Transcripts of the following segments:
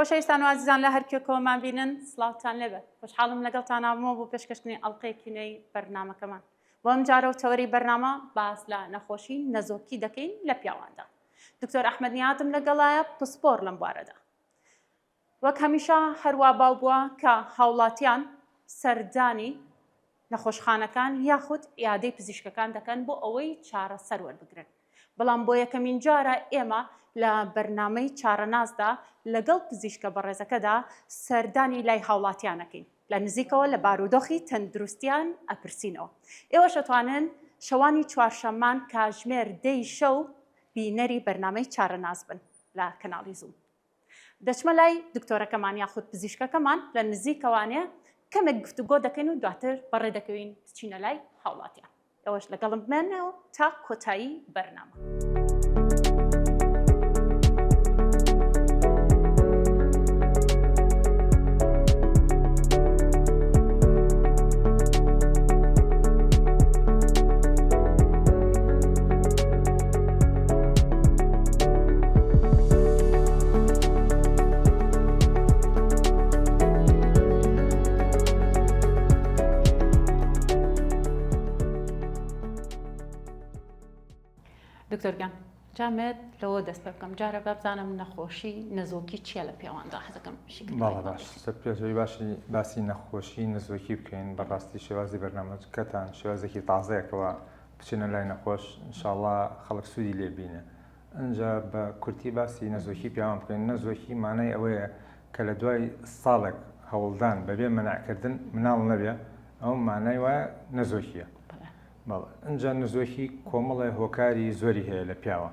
خۆشەویستان و عزیزان لە هەر کوێکەوەمان بینن سڵاوتان لێبێت خۆشحاڵم لەگەڵتان نامەوە بۆ پێشکەشتنی ئەڵقەیەکی نوێی بەرنامەکەمان بۆ ئەم جارە و تەوەری بەرنامە باس لە نەخۆشی نەزۆکی دەکەین لە پیاواندا. دکتۆر ئەحمەد نیاتم لەگەڵایە پسپۆر لەم بوارەدا. وەک هەمیشە هەروە باو بووە کە هاوڵاتیان سەردانی نەخۆشخانەکان یاخود ئیادەی پزیشکەکان دەکەن بۆ ئەوەی چارەسەر وەربگرن. بەڵام بۆ یەکەمین جارە ئێمە لە بەرنامەی چارەنازدا لەگەڵ پزیشکە بەڕێزەکەدا سەردانی لای هاوڵاتیانەکەین لە نزیکەوە لە بارودۆخی تەندروستیان ئەپرسینەوە. ئێوە شەتوانن شەوانی چوارشەممان کاتژمێر 10 شەو بینەری بەرنامەی چارەناز بن لە کەناڵی زووم. دەچمە لای دکتۆرەکەمان یاخود پزیشکەکەمان لە نزیکەوانێ کەمێک گفتوگۆ دەکەین و دواتر بەڕێ دەکەوین بچینە لای هاوڵاتیان. ئەوەش لەگەڵم بمێنەوە تا کۆتایی بەرنامە. دکتۆرگان جامێت لەوە دەست پێ بکەم جارە بابزانم نەخۆشی نەزۆکی چیە لە پیاواندا حەزەکەم باڵە باش پێشەوەی باشی باسی نەخۆشی نەزۆکی بکەین بەڕاستی شێوازی بەرنامەکەتان شێوازێکی تازەیەکەوە بچینە لای نەخۆش ئینشاءڵڵا خەڵک سوودی لێبینە. ئەنجا بە کورتی باسی نەزۆکی پیاوان بکەین. نەزۆکی مانای ئەوەیە کە لە دوای ساڵێک هەوڵدان بەبێ مەناعکردن مناڵ نەبێ ئەو مانای وایە نەزۆکیە. ئەنجا نزۆکی کۆمەڵی هۆکاری زۆری هەیە لە پیاوە.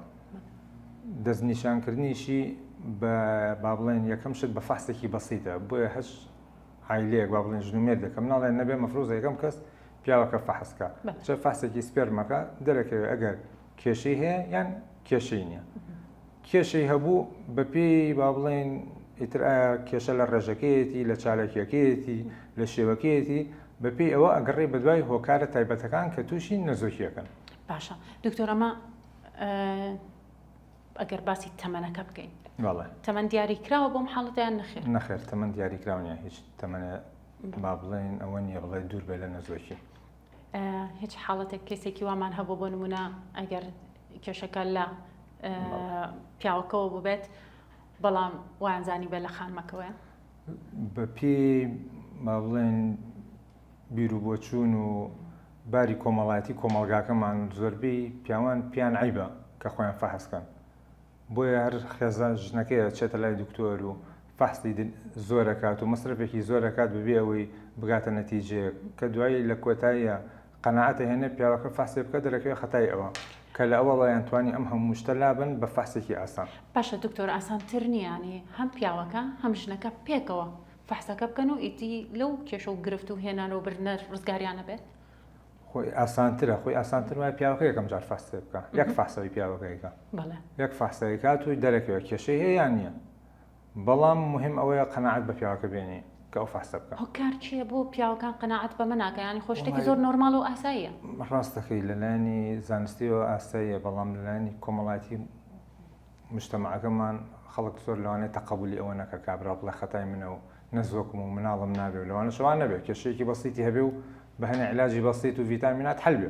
دەستنیشانکردنیشی با بڵێن یەکەم شت بە فحسێکی بەسیتە بۆیە هەش عایلەیەک با بڵێن ژنومێر دەکەم ناڵێن نەبێ مەفروضە یەکەم کەس پیاوەکە فەحسکە چه فحسێکی سپێرمەکە دەرەکەوێت ئەگەر کێشەی هەیە یان کێشەی نییە. کێشەی هەبوو بەپێی با بڵێن ئیتر کێشە لە ڕێژەکەیەتی لە چالەکیەکەیەتی لە شێوەکەیەتی بەپێی ئەوە ئەگەڕێ بەدوای هۆکارە تایبەتەکان کە تووشی نەزۆکیەکەن. باشە دکتۆر ئەمە ئەگەر باسی تەمەنەکە بکەین تەمەن دیاریکراوە بۆم حاڵەتیان نەخێر نەخێر تەمەن دیاریکراونیە هیچ تەمەنە با بڵێن ئەوە نییە بڵێ دوور بێ لە نەزۆکی. هیچ حاڵەتێک کەسێکی وامان هەبوو بۆ نمونە ئەگەر کێشەکە لە پیاوەکەەوە ببێت بەڵام وایانزانی بێت لە خانمەکەوەیە بەپێی با بڵێن بیر و بۆچوون و باری کۆمەڵایەتی کۆمەڵگاکەمان زۆربەی پیاوان پیان عیبە کە خۆیان فەحسکەن. بۆیە هەر خێزان ژنەکەیە چێتە لای دکتۆر و فەحسی زۆرەکات و مەسرفێکی زۆرەکات ببێ ئەوەی بگاتە نەتیجەیە کە دوایی لە کۆتاییە قەناعەتە هێنێ پیاوەکە فەحسێ بکە دەرەکەوێت خەتای ئەوە کە لە ئەوەڵیان توانی ئەم هەموو شتە لابن بە فەحسێکی ئاسان. باشە دکتۆر ئاسانتر نییانی هەم پیاوەکە هەم ژنەکە پێکەوە فەحسەکە بکەن و ئیتی لەو کێشە و گرفت و هێنانەوە برنەر ڕزگاریانە بێت. خۆی ئاسانترە خۆی ئاسانتر وایە پیاوەکە یەکەم جار فەحسێ بکە یەک فەحسەوەی پیاوەکەیکە یەک فەحسەوەی کات و دەرەکەوێت کێشەی هەیە یان نییە. بەڵام مهم ئەوەیە قەناعەت بە پیاوەکە بێنێ کە ئەو فەحسە بکە. هۆکار چییە بۆ پیاوەکان قەناعەت بەمە ناکە ینی خۆ شتێکی زۆر نۆرماڵ و ئاساییە. ڕاستەکەی لەلایەنی زانستیەوە ئاساییە بەڵام لەلایەنی کۆمەڵایەتی مجتەمەعەکەمان خەڵک زۆر لەوانەیە تەقەبولی ئەوە نەکە کابرا بڵێ خەتای منە و نەزۆکم و مناڵم نابێ و لەوانە شەوان نەبێت کێشەیەکی بەسیتی هەبێ و بە هەنێ عیلاجی بەسیت و ڤیتامینات حەل بێ.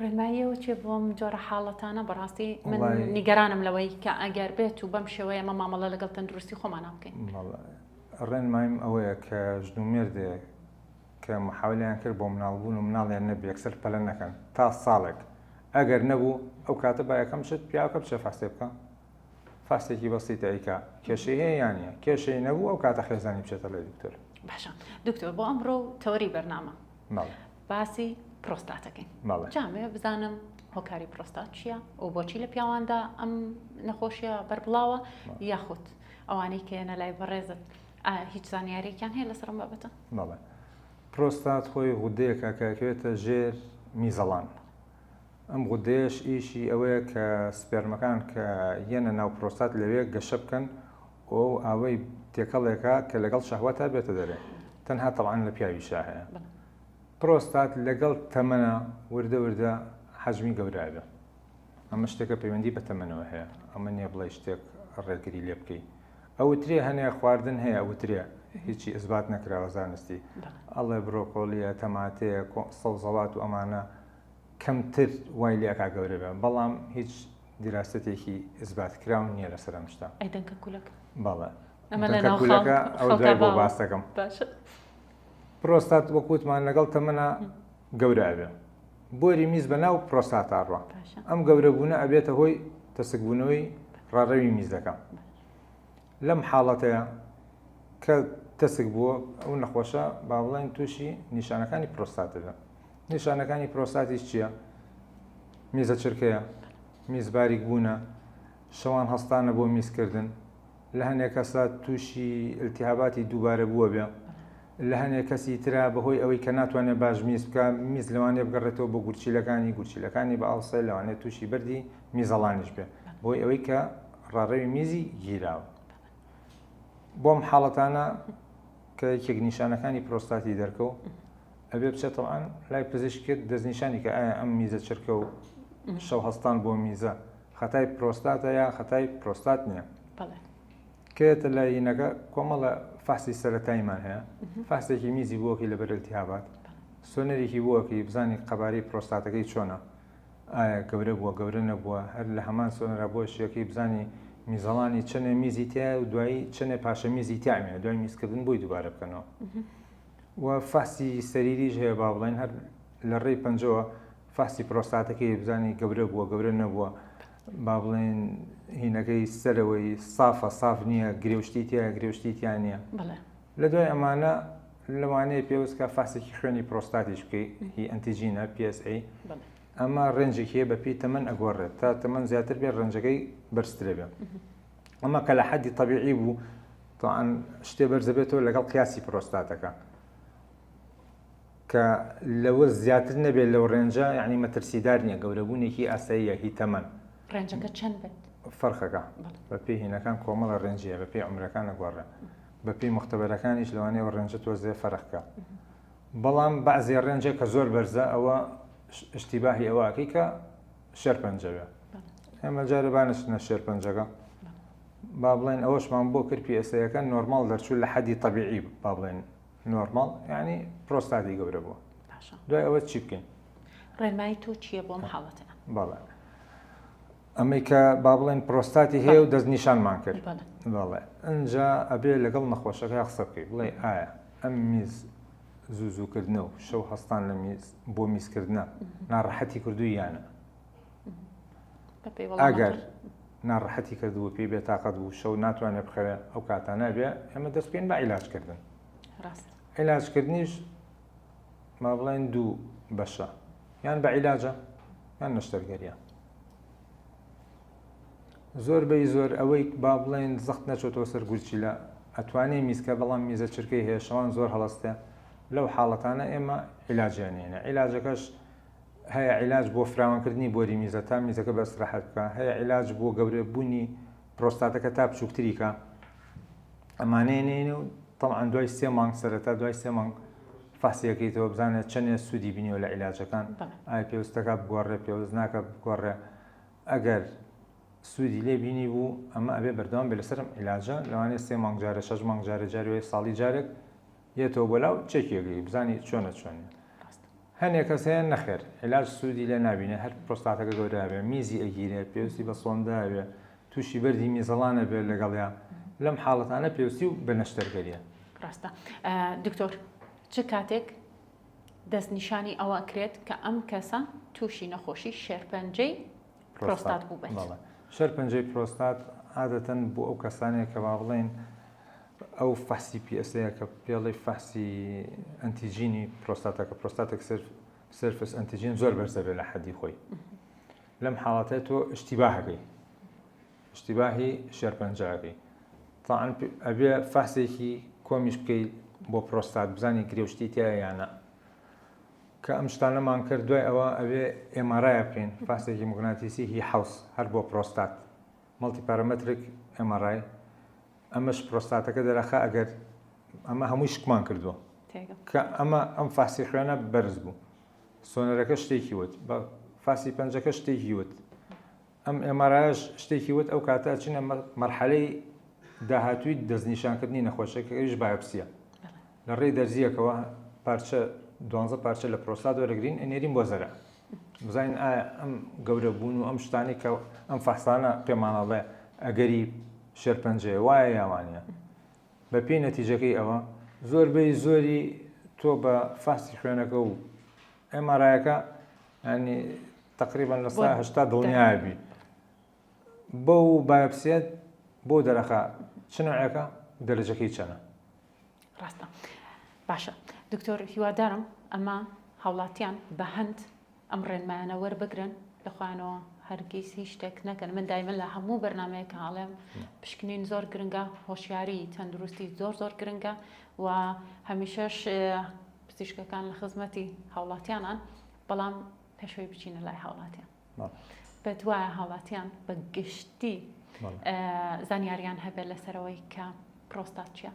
ڕێنماییەوە چێ بۆم جۆرە حاڵەتانە بەڕاستی من نیگەرانم لەوەی کە ئەگەر بێت و بەم شێوەیە ئەمە مامەڵە لەگەڵ تەندروستی خۆمان بکەین. ڕێنمایم ئەوەیە کە ژن و مێردێک کە محاولیان کرد بۆ مناڵبوون و مناڵیان نەبێ یەکسەر پەلە نەکەن تا ساڵێک ئەگەر نەبوو ئەو کاتە با یەکەم شت پیاوەکە بچێ فەحسێ بکە فەحسێکی بەسیتە ئەیکا کێشەی هەیە یان نییە کێشەی نەبوو ئەو کاتە خێزانی بچێتە لای دکتۆر. باشە دکتۆر بۆ ئەمڕۆ تەوەری بەرنامە باسی پرۆستاتەکەین جامێ بزانم هۆکاری پرۆستات چییە و بۆچی لە پیاواندا ئەم نەخۆشیە بەربڵاوە یاخود ئەوانەی کێنە لای بەڕێزت هیچ زانیاریێکیان هەیە لەسەرم بابەتە. پرۆستات خۆی غودەیەکە کەکەوێتە ژێر میزەڵان. ئەم غودەیەش ئیشی ئەوەیە کە سپێرمەکان کە یەنە ناو پرۆستات لەوێ گەشە بکەن و ئاوەی تێکەڵێکە کە لەگەڵ شەهوەتا بێتە دەرێ تەنها تەڵعان لە پیاویشا هەیە. پرۆستات لەگەڵ تەمەنە وردە وردە حەجمی گەورابێ. ئەمە شتێکە پەیوەندی بە تەمەنەوە هەیە ئەمە نییە بڵێ شتێک ڕێگری لێ بکەیت ئەوترێ هەنێ خواردن هەیە ئەوترێ هیچی ئەثبات نەکراوە زانستی ئەڵێ برۆکۆلیە تەماتەیە سەوزەڵات و ئەمانە کەمتر وای لێکا گەورە بێ بەڵام هیچ دیراستێکی ئثبات کراون نییە لەسەر ئەم شتە ئەیدەنکە کولەکە بەڵێ ئەمە لە ناو کولەکە ئەو دوای بۆ باس دەکەم باشە پرۆستات وەکوتمان لەگەڵ تەمەنە گەورە ئەبێ بۆری میز بە ناو پرۆستاتاڕوە ئەم گەورەبوونە ئەبێتە هۆی تەسکبوونەوەی ڕاڕەوی میزەکە لەم حاڵەتەیە کە تەسک بووە ئەو نەخۆشە با بڵێن تووشی نیشانەکانی پرۆستاتەبێ نیشانەکانی پرۆستاتیش چییە؟ میزە چرکەیە میز باریک بوونە شەوان هەستانە بۆ میزکردن لە هەنێک کەسە تووشی ئلتیهاباتی دووبارە بووە بێ لە هەنێک کەسی ترا بەهۆی ئەوەی کە ناتوانێت باش میز بکە میز لەوانێ بگەڕێتەوە بۆ گورچیلەکانی بە ئاڵسە لەوانێت تووشی بردی میزەڵانیش بێ بۆی ئەوەی کە ڕاڕەوی میزی گیراوە بۆم حاڵەتانە کە یەکێک نیشانەکانی پرۆستاتی دەرکەو ئەبێ بچێت تەڵان لای پزیشکێت دەستنیشانی کە ئایا ئەم میزە چرکە و شەو هەستان بۆ میزە خەتای پرۆستاتە یا خەتای پرۆستات نییە کێتە لایەنەکە کۆمەڵە فاسی سەرەتاییمان هەیە فاسێکی میزی بووەکەی لەبەر ئەلتیهابات سۆنەرێکی بووەکەی بزانی قەبارەی پرۆستاتەکەی چۆنە ئایا گەورە بووە گەورە نەبووە هەر لە هەمان سۆنەرە بۆ شیەکەی بزانی میزەڵانی چنێ میزی تایە و دوایی چنێ پاشە میزی تایمێ دوای میزکردن بۆی دووبارە بکەنەوە و فاسی سەریریش هەیە با بڵێن هەر لە ڕێی پەنجەوە فاسی پرۆستاتەکەی بزانی گەورە بووە گەورە نەبووە با بڵێن هینەکەی سەرەوەی سافە ساف نییە گرێوشتی تایە گرێوشتی تیان نییە لە دوای ئەمانە لەوانەیە پێویستکە فاسێکی خوێنی پرۆستاتیش بکەی هی ئەنتیجینە PSA ئەمە ڕێنجێکی هەیە بەپی تەمەن ئەگۆڕێت تا تەمەن زیاتر بێت ڕەنجەکەی بەرزترە بێت ئەمە کە لە حەدی طەبیعی بوو تاوان شتێ بەرزەبێتەوە لەگەڵ قیاسی پرۆستاتەکە کە لەوە زیاتر نەبێت لەو ڕێنجە یعنی مەترسیدار نییە گەورەبوونێکی ئاساییە هی تەمەن ڕێنجەکە چەند بێت فەرخەکە بەپێی هینەکان کۆمەڵە ڕێنجیە بەپێی عمرەکان ئەگۆڕێ بەپێی مختبەرەکانیش لەوانەیە ڕێنجە تۆزێ فەرقکە بەڵام بەعزێ ڕێنجە کە زۆر بەرزە ئەوە اشتیباهی ئەوەکەی کە شێرپەنجەوێ ئێمە جارەبانش نە شێرپەنجەکە با بڵێن ئەوەشمان بۆ کرد PSA-یەکە نۆرمال دەرچوو لە حەدی طەبیعی با بڵێن نۆرمال یعنی پرۆستاتی گەورە بووە دوای ئەوە چی بکەین ڕێنمایی تۆ چییە بۆم حاڵەتە بەڵێ ئەمەی کە با بڵێن پرۆستاتی هەیە و دەستنیشانمان کرد بەڵێ ئەنجا ئەبێ لەگەڵ نەخۆشەکە قسە بکەی بڵێ ئایا ئەم میز زووزووکردنە و شەو هەستان لە میز بۆ میزکردنە ناڕەحەتی کردووی یانە ئەگەر ناڕەحەتی کردووە پێی بێتاقەت بوو شەو ناتوانێت بخەوێ ئەو کاتانە بێ ئەمە دەست پێین بە عیلاجکردن عیلاجکردنیش ما بڵێن دوو بەشە یان بە عیلاجە یان نەشتەرگەریە زۆر بەی زۆر ئەوەی با بڵێن زەخت نەچۆتەوە سەر گورچیلە ئەتوانێ میزکە بەڵام میزە چرکەی هەیە شەوان زۆر هەڵەستێ لەو حاڵەتانە ئێمە عیلاجیانێنە عیلاجەکەش هەیە عیلاج بۆ فراوانکردنی بۆری میزە تا میزەکە بە ئەستراحەت بکە هەیە عیلاج بۆ گەورەبوونی پرۆستاتەکە تا بچووکتریکە ئەمانەیەنێنێ و تەڵعان دوای 3 مانگ سەرەتا دوای 3 مانگ فاسیەکەیتەوە بزانێت چەندێ سوودی بینیەوە لە عیلاجەکان ئایا پێویستەکە بگۆڕێ پێویست ناکە بگۆڕێ ئەگەر سوودی لێ بینی بوو ئەمە ئەبێ بەردەوام بێ لەسەرم عیلاجە لەوانێت 3 مانگ جارە 6 مانگ جارە جاروێ ساڵی جارێک یێتەوە بۆلاو چێکێگەی بزانی چۆنە چۆنی هەنێک کەس هەیە نەخێر عیلاج سوودی لێ نبینێ هەر پرۆستاتەکە گەورە بێ میزی ئەگیرێ پێویستی بە سۆندا بێ تووشی بەردی میزەڵانە بێت لەگەڵیا لەم حاڵەتانە پێویستی و بە نەشتەرگەریە ڕاستە دکتۆر چ کاتێک دەستنیشانی ئەوە کرێت کە ئەم کەسە تووشی نەخۆشی شێرپەنجەی پرۆستات بوو بێت شێرپەنجەی پرۆستات عادەتەن بۆ ئەو کەسانێک کە با بڵێن ئەو فاسی PSA کە پێڵی فاسی ئەنتیجینی پرۆستاتەکە پرۆستاتێک سرفس ئەنتیجین زۆر بەرزەبێت لە حەدی خۆی لەم حاڵەتە تۆ اشتیباهەکەی اشتیباهی شێرپەنجەکەی تاعن ئەبێ فاسێکی کۆمیش بکەیت بۆ پرۆستات بزانی گرێوشتی تایە یانە کە ئەم شتانەمان کرد دوای ئەوە ئەبێ MRI بکەین فاسێکی موگناتیسی هی حوس هەر بۆ پرۆستات مڵتی پارامەترێک MRI ئەمەش پرۆستاتەکە دەرەخە ئەگەر ئەمە هەمووی شکمان کردووە کە ئەمە ئەم فاسی خوێنە بەرز بوو سۆنەرەکە شتێکی وت بە فاسی پەنجەکە شتێکی وت ئەم MRIش شتێکی وت ئەو کاتە چینە مەرحەلەی داهاتووی دەستنیشانکردنی نەخۆشیەکەیش بایۆپسیە لە ڕێی دەرزیەکەوە پارچە 12 پارچە لە پرۆستات وەرەگرین ئەنێرین بۆ زەرە بزانین ئایا ئەم گەورە بوون و ئەم شتانی کە ئەم فەحسانە پێمانەڵێ ئەگەری شێرپەنجەیە وایە یاوانە بە پێی نەتیجەکەی ئەوە زۆربەی زۆری تۆ بە فاسی خوێنەکە و ئەمارایەکە ینی تقریبا لە سا هەشتا دڵنیابی بەو بایۆپسیەت بۆ دەرەخە چ نوعەکە دەرەجەکەی چەنە ڕاستە باشە دکتۆر هیوادارم ئەمە هاوڵاتیان بە هەند ئەم ڕێنمایانە وەربگرن لەخوانەوە هەرگیز هیچ شتێک نەکەن من دایمە لە هەموو بەرنمەیەکە هاڵێم پشکنین زۆر گرنگە هۆشیاری تەندروستی زۆر گرنگە و هەمیشەش پزیشکەکان لە خزمەتی هاوڵاتیانان بەڵام پێشەوەی بچینە لای هاوڵاتیان بە دوایە هاوڵاتیان بە گشتی زانیاریان هەبێت لەسەرەوەی کە پرۆستات چییە؟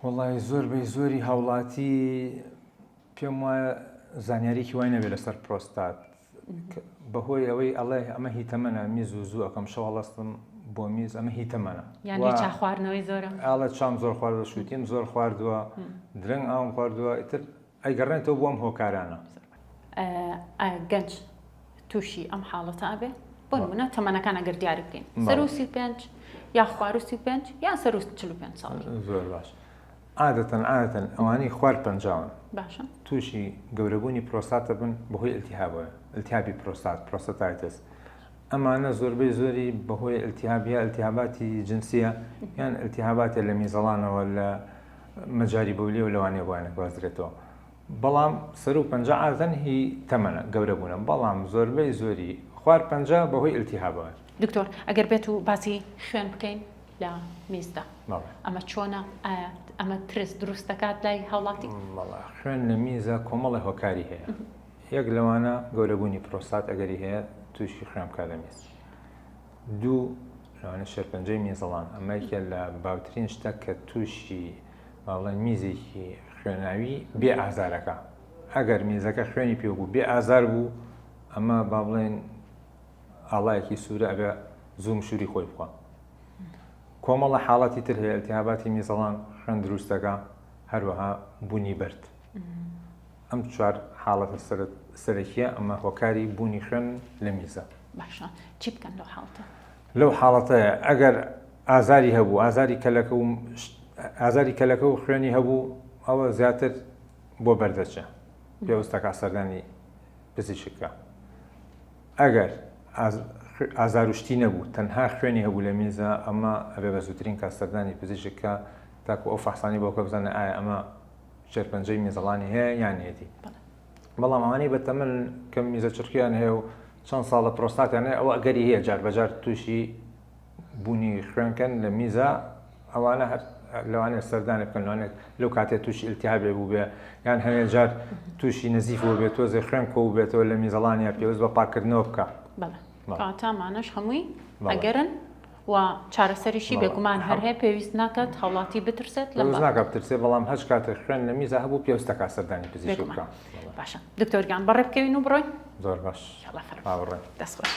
وەڵای زۆربەی زۆری هاوڵاتی پێم وایە زانیاریکی وای نەبێت لەسەر پرۆستات بەهۆی ئەوەی ئەڵێ ئەمە هیتەمەنە میز و زوو ئەەکەم شەو هەڵەستم بۆ میز ئەمە هیتەمەنە یانی چا خواردنەوەی زۆرە ئاڵە چام زۆر خواردوە شووتیم زۆر خواردووە درەنگ ئاوم خواردووە ئیتر ئەیگەڕێنێتەوە بۆ ئەم هۆکارانە گەنج تووشی ئەم حاڵەتە ئەبێ بۆ نمونە تەمەنەکان ئەگەر دیاری بکەین سەر و 35 یا خوار و 35 یان سەر و 45 ساڵی زۆر باش عادەتەن ئەوانەی خوارد پەنجاون باشە تووشی گەورەبوونی پرۆستاتە بن بەهۆی ئەلتیهابەوە ئەلتیهابی پرۆستاتایتس ئەمانە زۆربەی زۆری بەهۆی ئەلتیهابیە ئەلتیهاباتی جنسیە یان ئەلتیهاباتە لە میزەڵانەوە لە مەجاری بەولی و لەوانەیە بۆیانە گوازرێتەوە بەڵام سەر و پەنجا عادەتەن هی تەمەنە گەورەبوونە بەڵام زۆربەی زۆری خوار پەنجا بەهۆی ئەلتیهابەوە دکتۆر ئەگەر بێت و باسی خوێن بکەین لە میزدا ئەمە چۆنە ئەمە ترس دروست دەکات لای هاوڵاتی خوێن لە میزە کۆمەڵی هۆکاری هەیە یەک لەوانە گەورەبوونی پرۆستات ئەگەری هەیە تووشی خوێن بکات لە میز دوو لەوانە شێرپەنجەی میزەڵان ئەمەیکە لە باوترین شتە کە تووشی باڵێن میزێکی خوێناوی بێ ئازارەکە ئەگەر میزەکە خوێنی پێ بوو بێ ئازار بوو ئەمە با بڵێن ئاڵایەکی سوورە ئەبێ زوو شووری خۆی بخوا کۆمەڵە حاڵەتی تر هەیە ئەلتیهاباتی میزەڵان خوێن دروستەکە هەروەها بوونی بەرد ئەم چوار حاڵەتە سەرەکیە ئەمە هۆکاری بوونی خوێن لە میزە باشە چی بکەن لەو حاڵەتە لەو حاڵەتەیە ئەگەر ئازاری هەبوو ئازاری کەلەکە و خوێنی هەبوو ئەوە زیاتر بۆ بەردەچە پێویستەکە سەردانی پزیشکە ئەگەر ئازاروشتی نەبوو تەنها خوێنی هەبوو لە میزە ئەمە ئەبێ بە زووترین کاسەردانی پزیشکە تاکو ئەو فەحسانی بۆ کە بزانە ئایا ئەمە شێرپەنجەی میزەڵانی هەیە یان نێتی بەڵام ئەوانەی بەتەمەن کە میزە چرکیان هەیە و چەند ساڵ لە پرۆستاتیان هەیە ئەوە ئەگەری هەیە جار بەجار تووشی بوونی خوێنکەن لە میزە ئەوانە هەر لەوانێت سەردانی بکەن لەوانێت لەو کاتێک تووشی ئیلتیهابێ بوو بێ یان هەیە جار تووشی نزیف بوو بێت تۆزێ خوێن کۆ بێتەوە لە میزەڵانیا پێویست بە پاکردنەوە بکە کاتامانش هەمووی ئەگەرن و چارەسەریشی بێگومان هەر هەیە پێویست ناکات هاوڵاتی بترسێت لە ناکات بترسێت بەڵام هەچ کاتێک خوێن لە میزە هەبوو پێویستە کاسەردانی پزیشک بکە باشە دکتۆرگیان بەڕێ بکەوین و بڕۆین زۆر باش دەستخۆش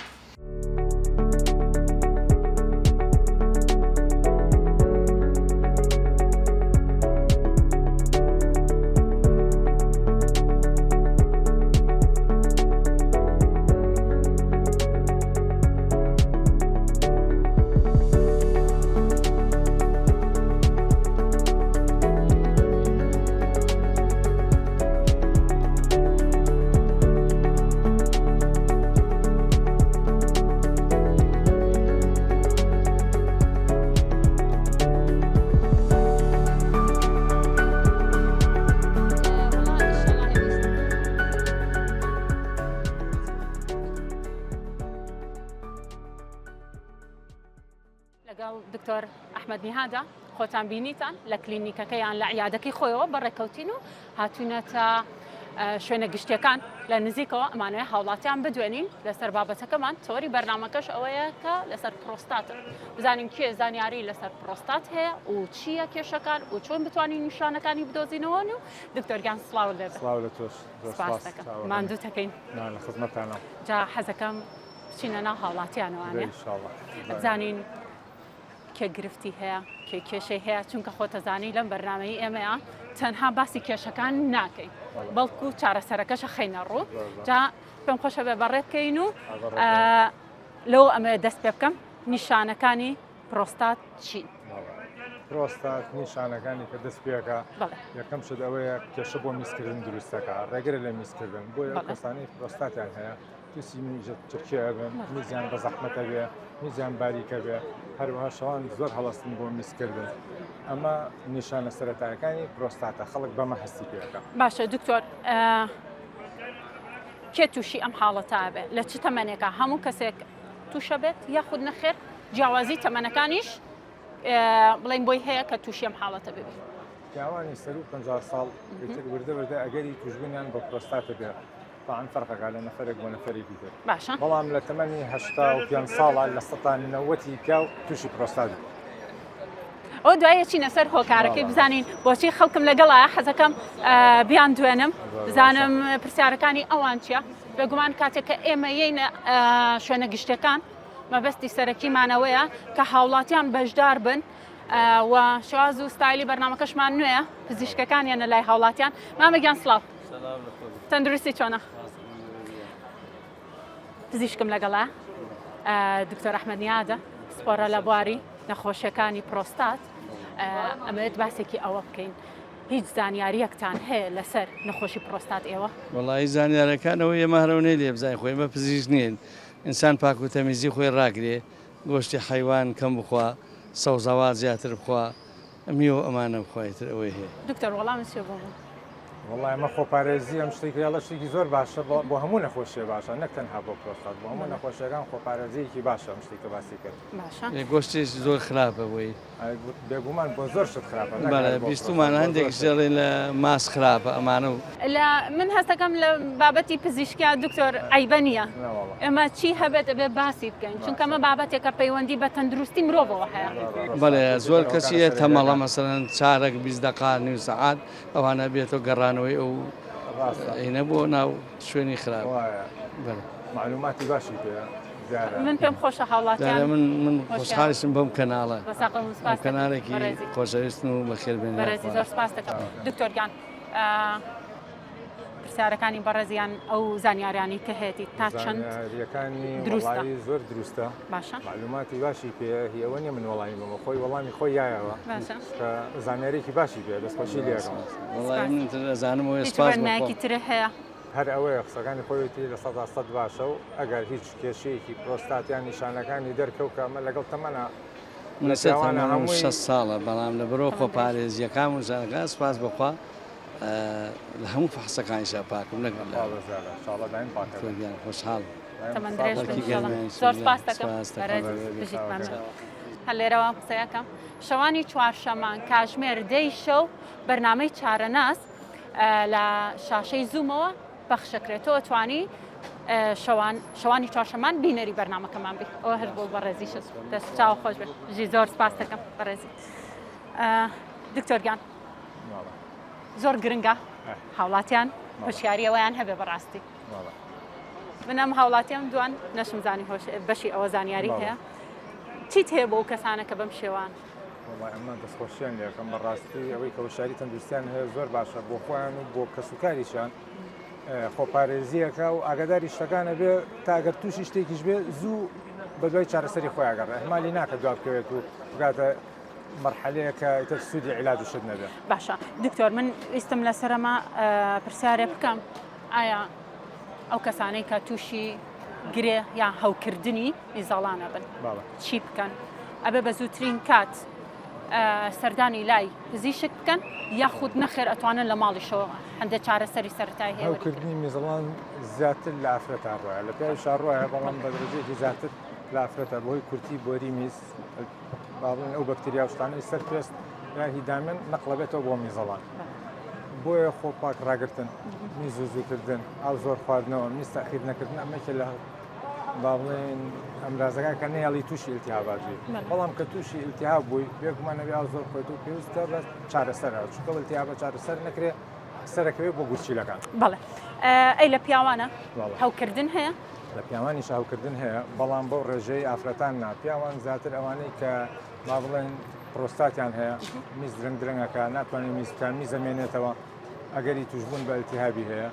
لەگەڵ دکتۆر ئەحمەد نیهادا خۆتان بینیتان لە کلینیکەکەیان لە عیادەکەی خۆیەوە بەڕێکەوتین و هاتوونەتە شوێنە گشتیەکان لە نزیکەوە ئەمانەیە هاوڵاتیان بدوێنین لەسەر بابەتەکەمان تۆری بەرنامەکەش ئەوەیە کە لەسەر پرۆستاتە بزانین کێ زانیاری لەسەر پرۆستات هەیە و چییە کێشەکان و چۆن بتوانین نیشانەکانی بدۆزینەوە و دکتۆرگیان سڵاو لێبێت سپاس دەکەم ماندوو دەکەین لە خزمەتتانە جا حەزەکەم بچینە ناو هاوڵاتیانەوەوانێ بزانین کێ گرفتی هەیە کێ کێشەی هەیە چونکە خۆتەزانی لەم بەرنامەی ئێمەیە تەنها باسی کێشەکان ناکەین بەڵکو چارەسەرەکەشە خەینە ڕوو جا پێم خۆشە بێ بەڕێ بکەین و لەو ئەمە دەست پێ بکەم نیشانەکانی پرۆستات چین پرۆستات نیشانەکانی کە دەست پێەکە یەکەم شت ئەوەیە کێشە بۆ میزکردن دروستەکە ڕێگرە لە میزکردن بۆ کەسانی پرۆستاتیان هەیە تووسی چرکێ بن میزیان بە زەحمەتە بێ میزیان باریکە بێ هەروەها شەوان زۆر هەڵەستن بۆ میزکردن ئەمە نیشانە سەرەتایەکانی پرۆستاتە خەڵک بەمە هەستی پێەکە باشە دکتۆر کێ تووشی ئەم حاڵەتە بێ لە چ تەمەنێکە هەموو کەسێک تووشە بێت یاخود نەخێر جیاوازی تەمەنەکانیش بڵین بۆی هەیە کە تووشی ئەم حاڵەتە ببێت پیاوانی سەر و 50 ساڵ وردە وردە ئەگەری توشببوونیان بە پرۆستاتە بێ طبعاً فرقەکە لە نەفرێک بۆ نەفرێکی تر باشە بەڵام لە تەمەنی 85 ساڵە لە 90 پیاو تووشی پرۆستات ئەو دوایە چینە سەر هۆکارەکەی بزانین بۆچی خەڵکم لەگەڵایە حەزەکەم بیان دوێنم بزانم پرسیارەکانی ئەوان چیە بێگومان کاتێک کە ئێمە یینە شوێنە گشتەکان مەبەستی سەرەکیمانەوەیە کە هاوڵاتیان بەشدار بن و شواز و ستایلی بەرنامەکەشمان نوێە پزیشکەکانیانە لای هاوڵاتیان مامەگیان سڵاو تەندروستی چۆنە پزیشکم لەگەڵە دکتۆر ئەحمەد نیادە سپۆرە لە بواری نەخۆشیەکانی پرۆستات ئەمەوێت باسێکی ئەوە بکەین هیچ زانیاریەکتان هەیە لەسەر نەخۆشی پرۆستات ئێوە وڵی زانیارەکانەوە ئێمەهرەونەی لێ بزای خۆی مە پزیش نیین ئینسان پاک و تەمیزی خۆی ڕاگرێ گۆشتی حیوان کەم بخوا سەوزەوات زیاتر بخوا ئەمیەوە ئەمانە بخوایتر ئەوەی هەیە دکتۆر وەڵامی چێ بۆ والله ئەمە خۆپارێزی ئەم شتێکی یاڵە شتێکی زۆر باشە بۆ هەموو نەخۆشیە باشە نەک تەنها بۆ پرۆستات بۆ هەموو نەخۆشیەکان خۆپارێزیەکی باشە ئەم شتێکە باسی کرد باشە گۆشتی زۆر خراپە بۆی بێگومان بۆ زۆر شت خراپە بیستمان هەندێک ژێڵێن لە ماس خراپە ئەمانە و لە من هەستەکەم لە بابەتی پزیشکیا دکتۆر ئەیبە نییە ئێمە چی هەبێت بێ باسی بکەین چونکە ئەمە بابەتێکە پەیوەندی بە تەندروستی مرۆڤەوە هەیە بەڵێ زۆر کەسیە تەمەڵە مەسەرەن چارەك 20 دقا نیم سەعات ئەوانە بێتەوە گەڕانەوەی ئەو هینە بۆ ناو شوێنی خراپ معلوماتی باشی پێ من پێم خۆشە هاوڵاتیان من خۆشحالیشم بەم کەناڵە کەنارێکی خۆشەویستن و بەخێر بێن زۆر سپاس دەکەم دکتۆرگیان پرسیارەکانی بەڕێزیان ئەو زانیاریانی کە هەیەی تا چەند دروستە زۆر دروستە باشە معلوماتی باشی پێ هیەوە نیە من وەڵامی بمە خۆی وەڵامی خۆی یایەوە کە زانیارێکی باشی پێ دەستخۆشی لێرەوە زانمەوەی سپاس نایکی ترە هەیە هەر ئەوەیە قسەکانی خۆیەتی لە 100 باشە و ئەگەر هیچ کێشەیەکی پرۆستاتیان نیشانەکانی دەرکەوت کە ئەمە لەگەڵ تەمەنە منسێتەوە 6 ساڵە بەڵام لە بەرۆ خۆپارێزیەکان و ژانەکە سپاس بخوا لە هەموو فحسەکانیشە پاکم لەگەڵ خۆشحاڵ زۆر سپاس دەکەم هەر لێرەوە قسەیەکەم شەوانی چوارشەمان کاتژمێر 10 شەو بەرنامەی چارەناس لە شاشەی زوومەوە بەخشەکرێتەوە توانی شەوانی چوارشەمان بینەری بەرنامەکەمان بێت ئەوە هەر بۆ بەڕێزی دەست چاوە خۆش بێت ژی زۆر سپاس دەکەم بەڕێزی دکتۆرگیان زۆر گرنگە هاوڵاتیان هۆشیاریەوەیان هەبێ بەڕاستی منەم هاوڵاتیان دوان نەشم زانی بەشی ئەوە زانیاری هەیە چیت هەیە بۆ کەسانە کە بەم شێوان ئەمە دەستخۆشیان لێکەم بەڕاستی ئەوەی کە وشاری تەندروستیان هەیە زۆر باشە بۆ خۆیان و بۆ کەسوکاریشان خۆپارێزیەکە و ئاگاداری شتەکانە بێ تاگەر تووشی شتێکیش بێ زوو بە دوای چارەسەری خۆیاگەڕ ئەحمالی ناکە دواب بکەوێت و بگاتە مرحلەیەکە ئیتر سوودی عیلاج و شت نەبێت باشە دکتۆر من ویستم لەسەرەمە پرسیارێ بکەم ئایا ئەو کەسانەی کە تووشی گرێ یان هەوکردنی ئیزاڵانە بن چی بکەن ئەبێ بە زووترین کات سەردانی لای پزیشک بکەن یاخود نەخێر ئەتوانن لە ماڵیشەوە هەندێک چارەسەری سەرەتایی هەیە هەوکردنی میزەڵان زیاتر لە ئافرەتە ڕۆیە لە پێی شارڕۆیە بەڵام بە درەجەیەکی زیاتر لە ئافرەتە بۆی کورتی بۆری میز باڵێن ئەو بەکتریا شتانەی سەر پێست یا هیدامن نەقڵەبێتەوە بۆ میزەڵان بۆیە خۆ پاک ڕاگرتن میز و زووکردن ئاو زۆر خواردنەوە میز تاخیر نەکردن ئەمەکە لە باڵێن ئەمرازەکان کە نەیەڵی تووشی ئیلتیهابات بێت بەڵام کە تووشی ئیلتیهاب بووی بێگومانەوێ ئاو زۆر خۆیت و پێویستە بە چارەسەرە چونکە ئیلتیهابە چارەسەر نەکرێت سەرەکەوێت بۆ گورچیلەکان بەڵێ ئەی لە پیاوانە هەوکردن هەیە لە پیاوانی شاوکردن هەیە بەڵام بەو ڕێژەی ئافرەتان نا پیاوان زیاتر ئەوانەی کە ما بڵێن پرۆستاتیان هەیە میز درنگ درنگەکە ناتوانێت میزکە میزەمێنێتەوە ئەگەری توشبوون بە ئەلتیهابی هەیە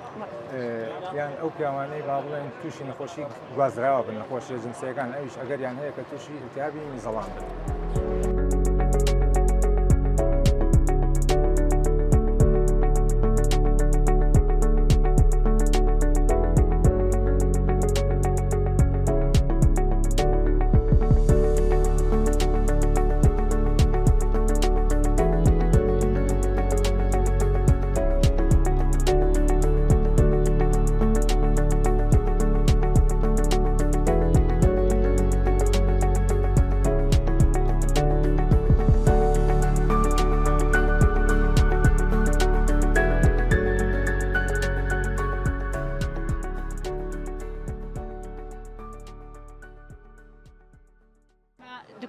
یان ئەو پیاوانەی با بڵێن تووشی نەخۆشی گوازراوە بن نەخۆشیە جنسیەکان ئەویش ئەگەریان هەیە کە تووشی ئەلتیهابی میزەڵان بن.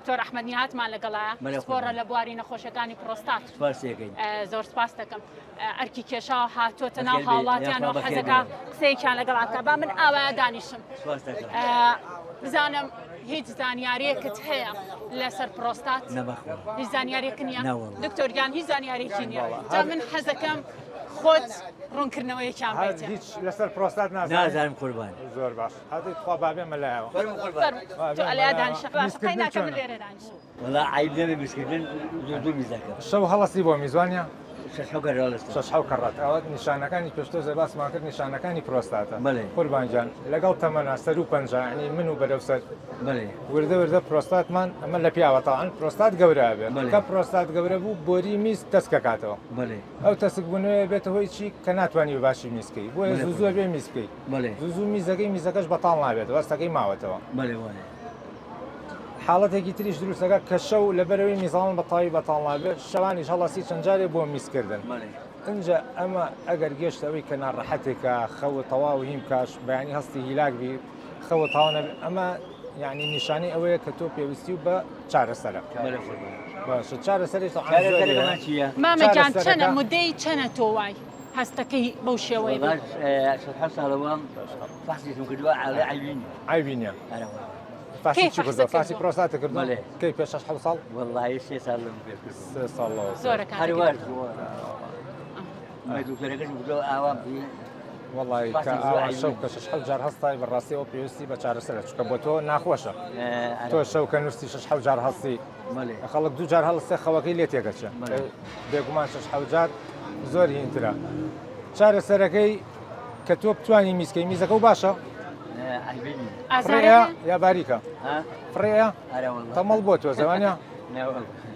دکتۆر ئەحمەد نیهاتمان لەگەڵایە سپۆرە لە بواری نەخۆشیەکانی پرۆستات زۆر سپاس دەکەم ئەرکی کێشاو هاتۆتە ناو هاوڵاتیانەوە حەزەکە قسەیەکیان لەگەڵاکە با من ئاوایە دانیشم بزانم هیچ زانیاریەکت هەیە لەسەر پرۆستات هیچ زانیاریەک نییە دکتۆریان هیچ زانیارێکی نییە جا من حەزەکەم خۆت ڕوونکردنەوەیەکیان بێتێ هیچ لەسەر پرۆستات نازانم قوربان زۆر باش هاتووی خوا بابێمە لایەوە تۆ ئەلیا دانیشە قەی ناکە من لێرە دانیشە وەڵا عیب نەبێ بیسکردن زوو میز دەکەم شەو هەڵەسی بۆ میزوانە شەش کەڕات ئەوە نیشانەکانی پێشتۆزە باسمان کرد نیشانەکانی پرۆستاتە بەڵێ قوربانجان لەگەڵ تەمەنا سەر و پەنجا ینی من و بەرەوسەر بەڵێ وردە وردە پرۆستاتمان ئەمە لە پیاوەتەوان پرۆستات گەورە بێت کە پرۆستات گەورە بوو بۆری میز تەسکەکاتەوە بەڵێ ئەو تەسک بوونەوەی بێتە هۆی چی کە ناتوانانی باشی میزکەی بۆیە زوو بێ میزکەی زوو میزەکەی میزەکەش بەتاڵ نابێت وەستەکەی ماوەتەوە بەڵێ وانێ حاڵەتێکی تریش دروستەکە کە شەو لەبەرەوەی میزان بەتاوی بەتاڵ نابێت شەوانی هەڵاسی چەند جارێ بۆ میزکردن اینجا ئەمە ئەگەر گەشتەوەی کە ناڕەحەتێکە خەوە تەواو هیم کاش بەیانی هەستی هیلاک بی خەوە تاوانە ئەمە یعنی نیشانی ئەوەیە کە تۆ پێویستی و بە چارەسەرە باشە چارەسەری مامەجان چەنە مودەی چەنە تۆ وای هەستەکەی بەو شێوەی ساڵەوەم فاسیتم کردووە ئاڵێ عیبینە فاسی پرۆستاتە کردووە کەی پێش 6 ساڵ وەڵی 3 ساڵ لەم پێ کرد 3 ساڵ زۆرەکە هەروەر دوکتۆرەکەش بردەوە ئاوام وڵی شەو کە 6 جار هەستای بەڕاستیەوە پێویستی بە چارەسەرە چکە بۆ تۆ ناخۆشە تۆ شەو کە نووسی 6 جار هەستی خەڵک 2 جار هەڵستێ خەوەکەی لێ تێگەچە بێگومان 6 جار زۆر هینترە چارەسەرەکەی کە تۆ بتوانی میزکەی میزەکە و باشە فڕەیە یا باریکە فڕەیە تەمەڵ بۆ تۆ زەوانە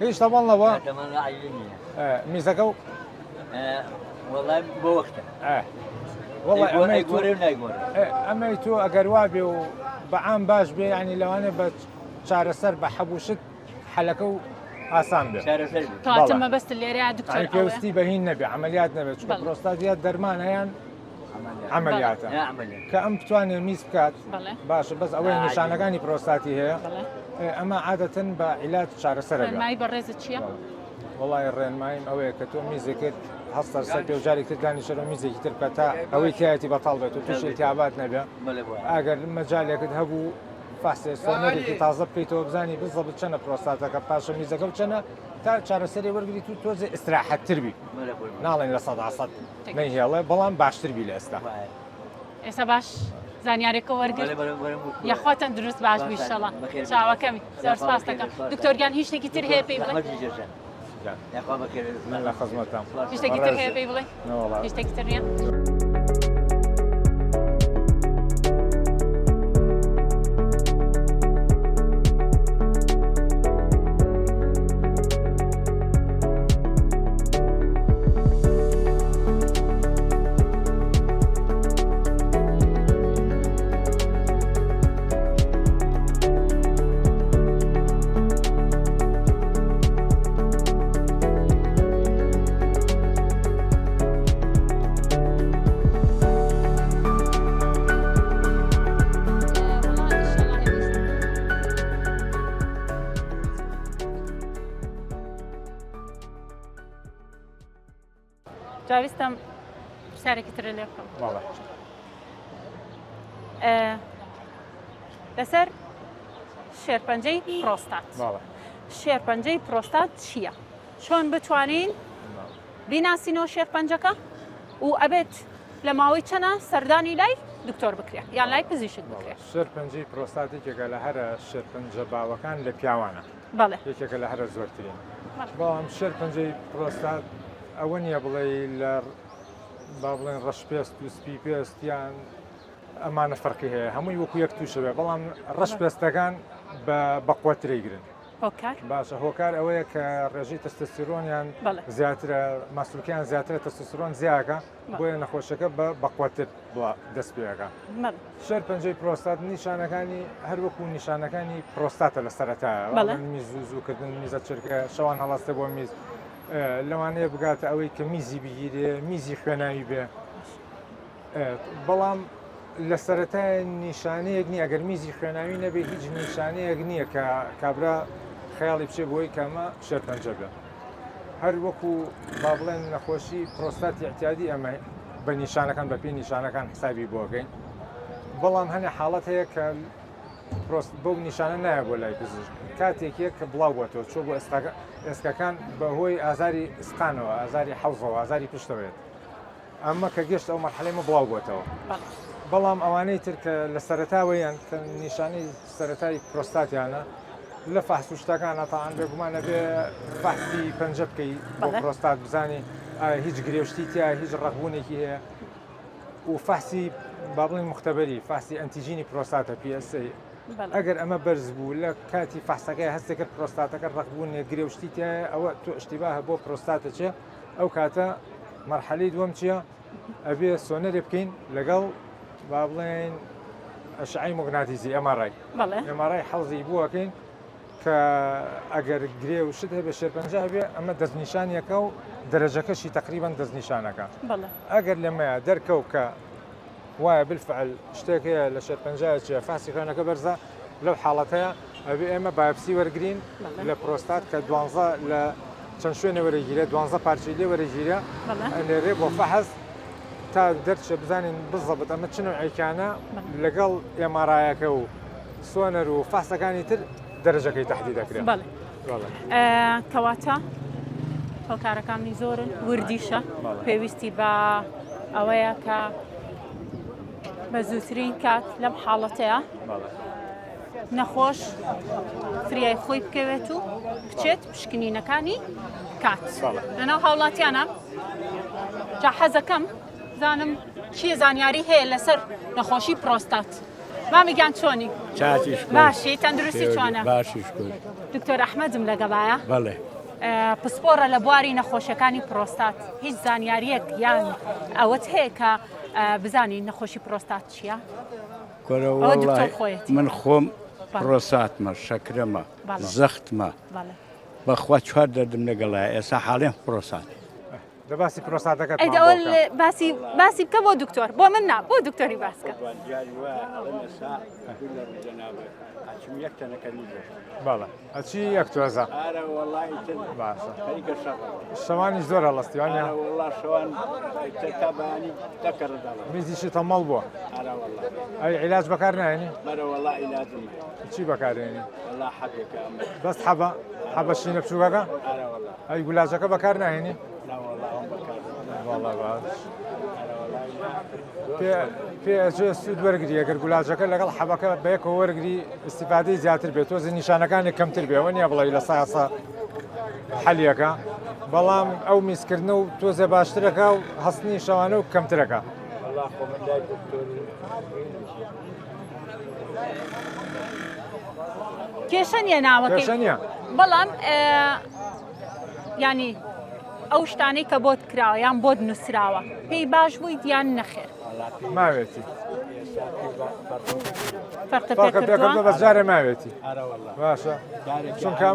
هیچ تەمەڵ نەوە میزەکە و وەڵام بۆ وەختە ئەمەی تۆ ئەگەر وا بێ و بەعام باش بێ ینی لەوانێ بە چارەسەر بە حەبووشت حەلەکە و ئاسان بێت کاتمە بەست لێرە دکتۆر پێویستی بەهین نەبێ عملیات نەبێت چکە پرۆستاتیات دەرمانەیان عملیاتە کە ئەم بتوانێت میز بکات باشە بەس ئەوەی نیشانەکانی پرۆستاتی هەیە ئەمە عادەتەن بە عیلات چارەسەرە مای بەڕێزت چییە؟ وڵی ڕێنمایم ئەوەیە کە تۆ میزێکت هەستە سەر پێ و جارێک تردانی شەر و میزێکی تر بکە تا ئەوەی تایەتی بەتاڵ بێت و توش التیابات نەبێ ئەگەر مەجالێکت هەبوو فاستێ سۆنەرێکی تازە بکەیتەوە بزانی بزەبت چەنە پرۆستاتەکە پاشە میزەکە و چەنە تا چارەسەری وەرگری تو تۆزێ ئستراحەتتر بی ناڵێن لە 100 نەیهێڵێ بەڵام باشتر بی لە ئێستا ئێستا باش زانیارێکە وەرگرت یاخواتەن دروست باش بیشەڵە چاوەکەمی زۆر سپاس دەکەم دکتۆریان هیچ شتێکی تر هەیە پێی بڵێ لە خزمەتام هیچ شتێکی تر هەیە پێی بڵێ هیچ شتێکی تر نییە جاویستم پرسیارێکی ترە لێ بکەم لەسەر شێرپەنجەی پرۆستات. شێرپەنجەی پرۆستات چییە؟ چۆن بتوانین بیناسینەوە شێرپەنجەکە و ئەبێت لە ماوەی چەنە سەردانی لای دکتۆر بکرێت یان لای پزیشک بکرێت. شێرپەنجەی پرۆستاتێکێکە لە هەرە شێرپەنجە باوەکان لە پیاوانە. بەڵێ یەکێکە لە هەرە زۆرترین. بەڵام شێرپەنجەی پرۆستات ئەوە نییە بڵێ لە با بڵێن ڕەشپێست و سپی پێستیان ئەمانە فەرقی هەیە هەمووی وەکو یەک تووشەوێ بەڵام ڕەشپێستەکان بە قووەترەی باشە هۆکار ئەوەیە کە ڕێژەی تەستۆستیرۆنیان زیاترە ماسوولکیان زیاترە تەستۆستیرۆن زیاکە بۆیە نەخۆشەکە بە قووەتر دەست پێەکە. شێرپەنجەی پرۆستات نیشانەکانی هەروەکو نیشانەکانی پرۆستاتە لە سەرەتایە میز و زووکردن میزە چرکە شەوان هەڵاستە بۆ میز لەوانەیە بگاتە ئەوەی کە میزی بگیرێ میزی خوێناوی بێ بەڵام لە سەرەتای نیشانەیەک نییە ئەگەر میزی خوێناوی نەبێ هیچ نیشانەیەک نییە کە کابرا خەیاڵی بچێ بۆی کەمە شێرپەنجە بێ هەر وەکو با بڵێن نەخۆشی پرۆستاتی احتیادی ئەمە بە نیشانەکان بە پێی نیشانەکان حسابی بۆگەین بەڵام هەنێ حاڵەت هەیە کە بەو نیشانە نایە بۆ لای پزیشک کاتێکیە کە بڵاو بووەوە چۆ بۆ ئێسکەکان بەهۆی ئازاری سقانەوە ئازاری حەوزەوە ئازاری پشتەوێت ئەمە کە گەشت ئەو مەرحەلەیمە بڵاو بووەتەوە بەڵام ئەوانەی تر کە لە سەرەتاوەیان کە نیشانەی سەرەتایی پرۆستاتیانە لە فەحس و شتەکانە تاان بێگومانە بێ فەحسی پەنجە بکەی بۆ پرۆستات بزانانی هیچ گرێشتی تیا هیچ ڕەخبوونێکی هەیە و فەحسی با بڵین مختبەری فەحسی ئەنتیژینی پرۆستاتە PSA ئەگەر ئەمە بەرز بوو لە کاتی فەحسەکەی هەستێکرد پرۆستاتەکە ڕەخبوونێ گرێشتی تایە ئەوە تۆ ئشتیباهە بۆ پرۆستاتە چێ ئەو کاتە مەرحەلەی دووەم چییە؟ ئەبێ سۆنەرێ بکەین لەگەڵ با بڵێن ئەشعەی مۆگناتیزی ئەمارای حەوزی بووەکەین کە ئەگەر گرێ و شت هەبێ شێرپەنجە هەبێ ئەمە دەستنیشانیەکە و دەرەجەکەشی تقریبان دەستنیشانەکە ئەگەر لەمەیە دەرکەوت کە وایە بالفعل شتێکەیە لە شێرپەنجایە چیە فاسی خوێنەکە بەرزە لەو حاڵەتەیە ئەبێ ئێمە بایپسی وەرگرین لە پرۆستات کە 12 لە چەند شوێنە وەرەگیرێ 12 پارچەی لێ وەرەگیرە ئەنێرێ بۆ فەحز تا دەرچە بزانین بزەبت ئەمە چ نوعیکانە لەگەڵ ئێمارایەکە و سۆنەر و فاسەکانی تر دەرەجەکەی تەحدید دەکرێت. کەواتە هۆکارەکانی زۆرن وردیشە پێویستی بە ئەوەیە کە بە زووترین کات لەم حاڵەتەیە نەخۆش فریای خۆی بکەوێت و بچێت پشکنینەکانی کات لەناو هاوڵاتیانە جا حەزەکەم زانم چیە زانیاری هەیە لەسەر نەخۆشی پرۆستات مامیگیان چۆنی باشی تەندروستی چۆنە دکتۆر ئەحمەدم لەگەڵایە پسپۆرە لە بواری نەخۆشیەکانی پرۆستات هیچ زانیاریەک یان ئەوەت هەیە کە بزانین نەخۆشی پرۆستات چییە؟ من خۆم پرۆستاتمە شەکرەمە زەختمە بەخوا چوار دەردم لەگەڵایە ئێستا حاڵێن پرۆستات دەباسی پرۆستاتەکە باسی بکە بۆ دکتۆر بۆ من نا بۆ دکتۆری باسکە باڵە ئەچی یەک تۆزە شەوانی زۆر هەڵەستیوانە میزیشی تەمەڵ بووە ئەی عیلاج بەکار نایێنی چی بەکارێنی بەست حەبە حەبەشینە بچووکەکە ئەی گولاجەکە بەکار ناهێنی پێ سوود وەرگری ئەگەر گولاجەکە لەگەڵ حەبەکە بەیەکەوە وەرگری ئیسیفادەی زیاتر بێت تۆزە نیشانەکانی کەمتر بێەوە نییە بڵێ لە ساسە حەلیەکە بەڵام ئەو میزکردنە و تۆزێ باشترەکە و هەستنی شەوانە و کەمترەکە کێشە نیە ناوەکەی بەڵام ینی ئەو شتانەی کە بۆت کراوە یان بۆت نووسراوە پێی باش بوویت یان نەخێر ماوێتی فەرقە بەجارێ ماوێتی باشە چونکە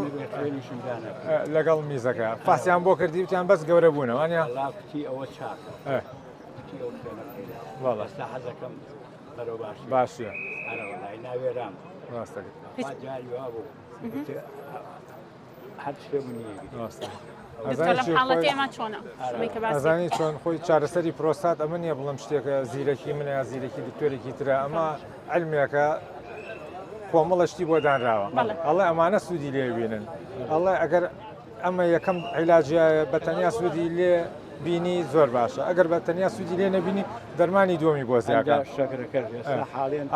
لەگەڵ میزەکە فاسیان بۆ کردی وتیان بەس گەورە بوونەوەنیە باشە ناوێرام ئەزانی چۆن خۆی چارەسەری پرۆستات ئەمە نییە بڵم شتێکە زیرەکی منە یا زیرەکی دکتۆرێکی ترە ئەمە علمێکە کۆمەڵشتی بۆ دانراوە ئەڵێ ئەمانە سوودی لێ بینن ئەڵێ ئەگەر ئەمە یەکەم عیلاجە بە تەنیا سوودی لێ بینی زۆر باشە ئەگەر بە تەنیا سوودی لێ نەبینی دەرمانی دۆمی بۆ زیاکە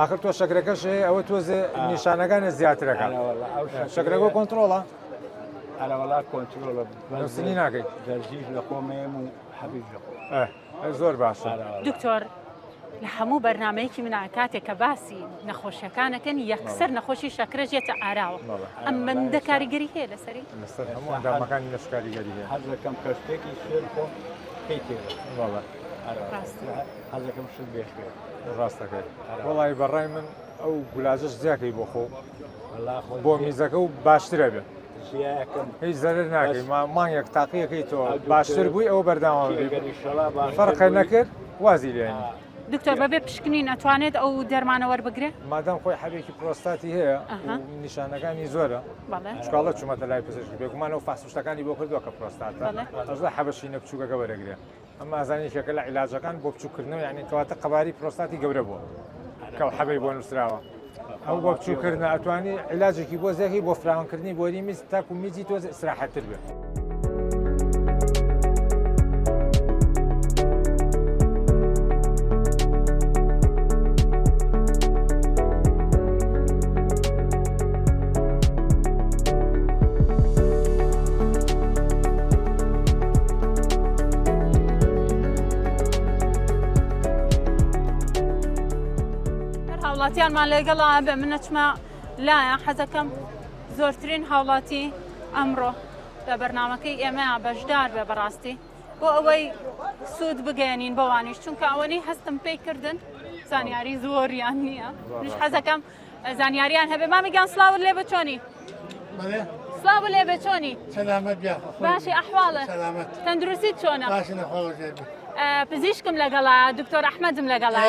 آخر تۆ شەکرەکەش هەیە ئەوە تۆزێ نیشانەکانە زیاترەکە شەکرەکە کۆنتترۆڵە ئەلەوەڵات کۆنتترۆلە نووسنی ناکەیت دەرزیش لە خۆمەیەم و حەبیش زۆر باشە دکتۆر لە هەموو بەرنمەیەکی منە کاتێک کە باسی نەخۆشیەکانەکەن یەکسەر نەخۆشی شەکرەژێتە ئاراوە ئەم من کاریگەری هەیە لەسەری لەسەر هەموو ئەندامەکانی لەشکاریگەری هەیە حەز دەکەم کەشتێکی سوێر خۆ پێی تێوە حەز دەکەم شت بێش ڕاستەکەی وڵی بەڕای من ئەو گولاژش زیاکەی بۆ خۆ بۆ میزەکە و باشترە بێت هیچ زەرر ناکەی مانگێک تاقیەکەی تۆ باشتر بووی ئەوە بەرداوام فەرقی نەکرد وازی لێنی دکتۆر بەبێ پشکنی ناتوانێت ئەو دەرمانە وەربگرێ مادام خۆی حەبێکی پرۆستاتی هەیە نیشانەکانی زۆرە شکاڵە چوومەتە لای پزیشکی بێگومانەوە فاسوشتەکانی بۆ کردووە کە پرۆستاتە ئەزدا حەبەشی نەبچووکەکە وەرەگرێ ئەمە ئازانێکێکە لە عیلاجەکان بۆ بچووکردنەوە یعنی کەواتە قەباری پرۆستاتی گەورە بووە کە حەبەی بۆ نووسراوە ئەو بۆ بچووکردن ئەتوانی عیلاجێکی بۆ زیاکی بۆ فراوانکردنی بۆری میز تاکو میزی تۆ ئیسراحەتتر بێت هاوڵاتیانمان لەگەڵا بێ منەچمە لایە حەزەکەم زۆرترین هاوڵاتی ئەمڕۆ لە بەرنمەکەی ئێمە بەشدار بێ بەڕاستی بۆ ئەوەی سوود بگەێنین بەوانیش چونکە ئەوەی هەستم پێی کردن زانیاری زۆریان نییە نیش حەزەکەم زانیاریان هەبێ مامیگیان سلااو لێ بچۆنی سلااو لێ بچۆنی باشی ئەحواڵە تەندروستی چۆنە پزیشکم لەگەڵا دکتۆر ئەحمەدم لەگەڵا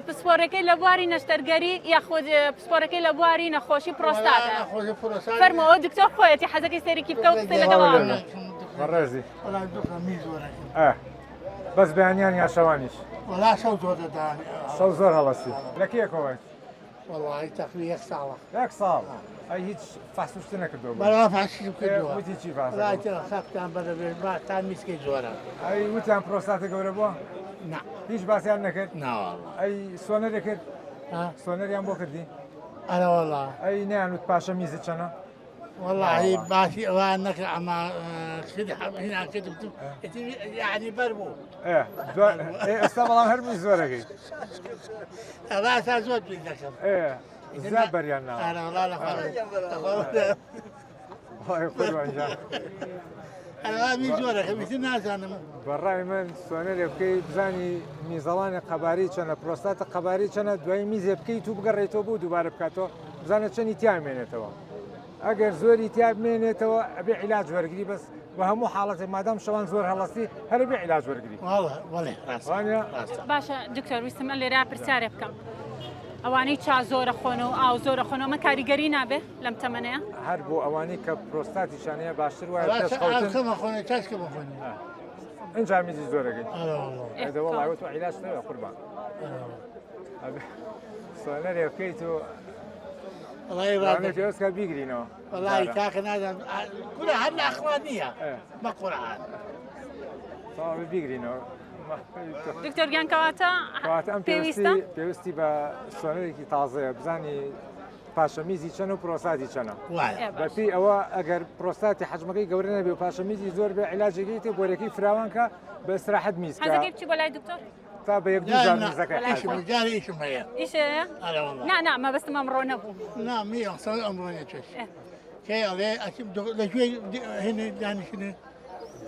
پسپۆرەکەی لە بواری نەشتەرگەری یاخود پسپۆرەکەی لە بواری نەخۆشی پرۆستاتە فەرمەوە دکتۆر خۆیەتی حەزەکەی سەرێکی بکە و قسەی لەگەڵا بەڕێزی بەس بەیانیان یا شەوانیش شەو زۆر هەڵەسی لە کێکەوە والله تقريبا ساعة. ياك صعب. أي هيك فحصت نكدو. ما فحصت كدوه. وتي شي فحص. لا خفت عن بدل ما تان مسكين زورا. أي وتي عن بروستات قبل نعم. هيش بس يعني نكد؟ لا والله. أي سونر ذكر؟ ها؟ سونر يوم بكردي؟ أنا والله. أي نعم وتباشا ميزة شنا؟ والله باشي وانك اما كده هنا كده يعني بربو. إيه استقبل عن هرمي زوركي. لا سازوت بالذكر. إيه زابر يعني. أنا والله لا خالص. هاي قدوة إن شاء أنا ما بيزورك مثل الناس أنا. برای من سوانر بکی بزنی میزان قباری چنه پروستات قباری چنه دوای میز بکی تو بگری تو بود دوباره بکاتو بزنه چنی تیام منه تو اگر زوری تیام منه تو ابي علاج ورقی بس و همو حالت مادام شوان زور هلاستی هر ابي علاج ورقی والله باشە دکتۆر ویستم لێرا پرسیارێ بکەم ئەوانەی چا زۆرە خۆن و ئاو زۆرە خۆنەوە کاریگەری نابێ لەم تەمەنەیە هەر بۆ ئەوانەی کە پرۆستاتیشانەیە باشتر وایە اینجا میزی زۆرەکەی دەوڵای وت عیلاج نەوە قوربان سوانەرێ بکەیت و والله جوزك بيجرينا والله كاكن هذا كلها هلا اخوانيه ما قران صار بيجرينا دکتۆر گیان کەواتە پێویستی بە سوانەرێکی تازەیە بزانی پاشەمیزی چەند و پرۆستاتی چەنە بەپی ئەوە ئەگەر پرۆستاتی حەجمەکەی گەورە نەبێ و پاشەمیزی زۆر بێ عیلاجێکی تێ بۆرەکەی فراوانکە بە ئیستراحەت میزکە حەزەکەی بچی بۆ لای دکتۆر تا بە یەک دوو جار میزەکەی ايش هي ئیشەیە نا ما بەستم ئەمڕۆ نەبوو نعم 100 سنه عمرنا تشوش كي عليه اكيد لشوي هنا يعني شنو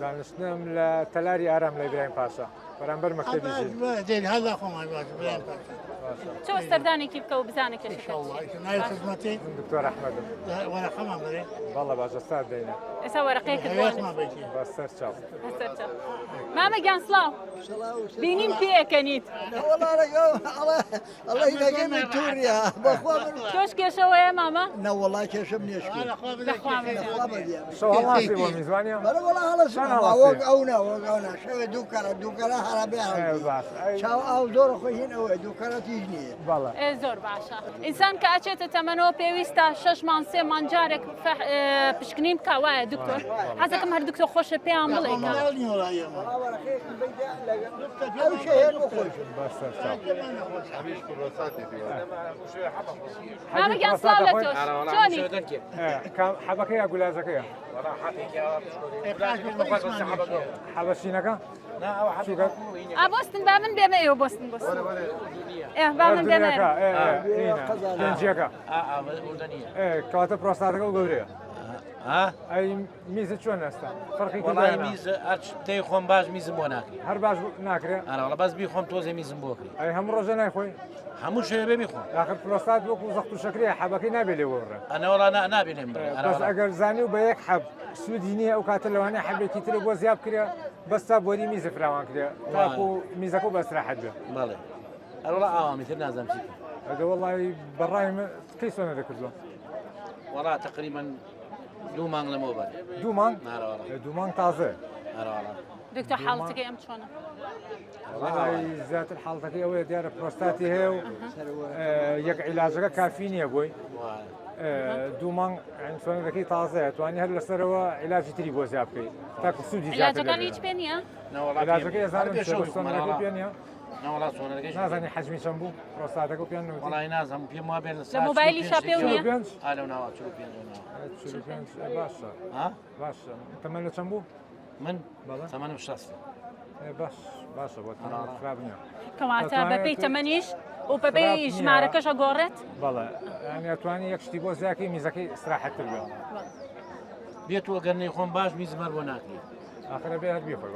دانشتنم لە تەلاری ئارام لە ئیبراهیم پاشا بەرامبەر مەکتەبی ژین هذا اخو ما ابراهيم چۆ سەردانێکی بکە و بزانێت ان شاء الله نايل خدمتي دکتۆر ئەحمەدم ولا خمام بري بەڵە باشە سات دەینە ئێستا وەرەقەیەکت ما بيجي بە سەر چاو مامە گیان سڵاو بینیم پێکەنیت الله يلاقي من توريا بخوا من تۆش کێشەوەیە مامە لا والله كيشم نشكي سوالڵاتی بۆ میزوانە بلا والله هلا سبحان وقعونا شو دوكرا هربيها باش شاو او زور خوين او دوكرا تيجني بەڵێ زۆر باشە ئینسان کە ئەچێتە تەمەنەوە پێویستە 6 مان 3 مان جارێک پشکنیم بکە وایە دکتۆر حەزەکەم هەر دکتۆر خۆشە پێیان بڵێ او شيء بخوش مامەگیان سلااو لە تۆش چۆنی حەبەکەیە گولازەکەیە حەبەشینەکە بۆستن با من بێمە ئێوە بۆستن با من بێمە پێنجیەکە کەواتە پرۆستاتەکە و گەورەیە ئەی میزت چۆن ئێستا فەرقی وڵی میز تێی خۆم باش میزم بۆ ناکری هەر باش ناکرێت ئەوڵە بەس بی خۆم تۆزێ میزم بۆکری ئەی هەموو ڕۆژە نایخۆی هەموو شوێ بێ بیخۆم آخر پرۆستات وەکو زەخت و شەکرێ حەبەکەی نابێ لێ وەڕە ئەنەوەڵا نابێنێم بەس ئەگەر زانی و بە یەک حەب سوودی نییە ئەو کاتە لەوانەیە حەبێکی تر بۆ زیاب کرێ بەستا بۆری میزە فراوان کرێ تاکو میزەکە و بەسراحەت بێ بەڵێ ئەوڵا ئاوامی تر نازانم چی ئەگە وەڵی بەڕای کەی سۆنە دەکردووە وڵا تقریبا 2 مانگ لەمەوە بەر 2 مانگ 2 مانگ تازە دکتۆر حاڵەتەکەی ئەم چۆنە زیاتر حاڵەتەکەی ئەوەیە دیارە پرۆستاتی هەیە و یەک عیلاجەکە کافی نییە بۆی 2 مانگ سۆنەکەی تازەیە توانی هەر لەسەرەوە عیلاجی تری بۆ زیاب بکەیت تاکو سوودی عیلاجەکان هیچ پێ نییە عیلاجەکەی ێزانم سۆنەکەی پێ نییە ناوەڵا سۆنەکەی نازانی حەجمی چەند بوو پرۆستاتەکە پێیان وڵی نازم پێم وا بێن لە مۆبایلی شاپێ نییە لەو ناوە باشە باشە تەمەەن لە چەند بوو من تەمەنم 60 باش باشە بۆ خراپ نییە کەواتە بەپێی تەمەنیش و بەبێ ژمارەکەشە گۆڕێت بەڵێ ئەتوانی یەک شتی بۆ زیاکی میزەکەی استراحەتتر بێ بێتوە گەرنەی خۆم باش میزمەر بۆ ناکری آخرە بێ هەر بیخۆی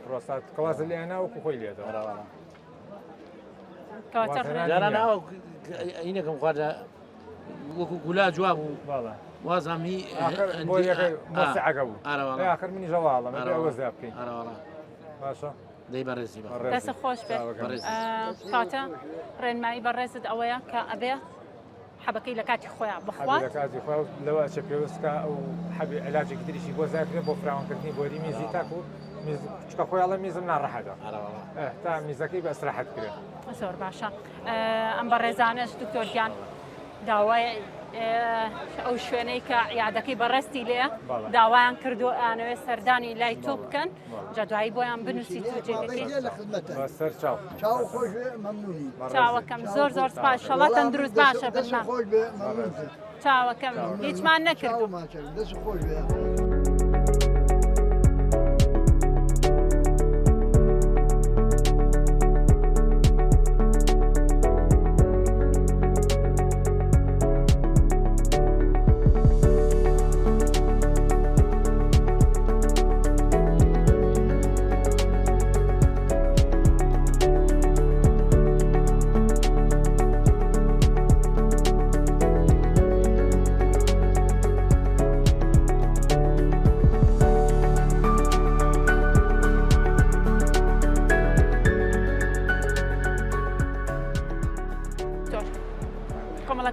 پرۆستات کەواز لێنا وەکو خۆی لێدەوە جاران ئەو ئینەکەم خواردە وەکو گولا جواب بوو وازم هی مۆسیعەکە بوو آخر منی ژەواڵە ئەوە زیاب بکەین باشە دەی بەڕێزی دەست خۆش بێت کاتە ڕێنمایی بەڕێزت ئەوەیە کە ئەبێ حەبەکەی لە کاتی خۆیان بخوات کاتی خۆ لەوە چە پێویستکە ئەو حەبی علاجێکی تریشی بۆ زیاکرێت بۆ فراوانکردنی بۆری میزی تاکو چکە خۆیاڵە میزم ناڕەحەدا تا میزەکەی بە ئەسراحەت کرێت زۆر باشە ئەم بەڕێزانش دکتۆر گیان داوای ئەو شوێنەی کە عیادەکەی بەڕستی لێە داوایان کردو ئەوێ سەردانی لای تۆ بکەن جا دوایی بۆیان بنووسی توجێگەکەی سەر چاو چاوەکەم زۆر زۆر سپاس شەڵات تەندروست باشە بشمان چاوەکەم هیچمان نەکردو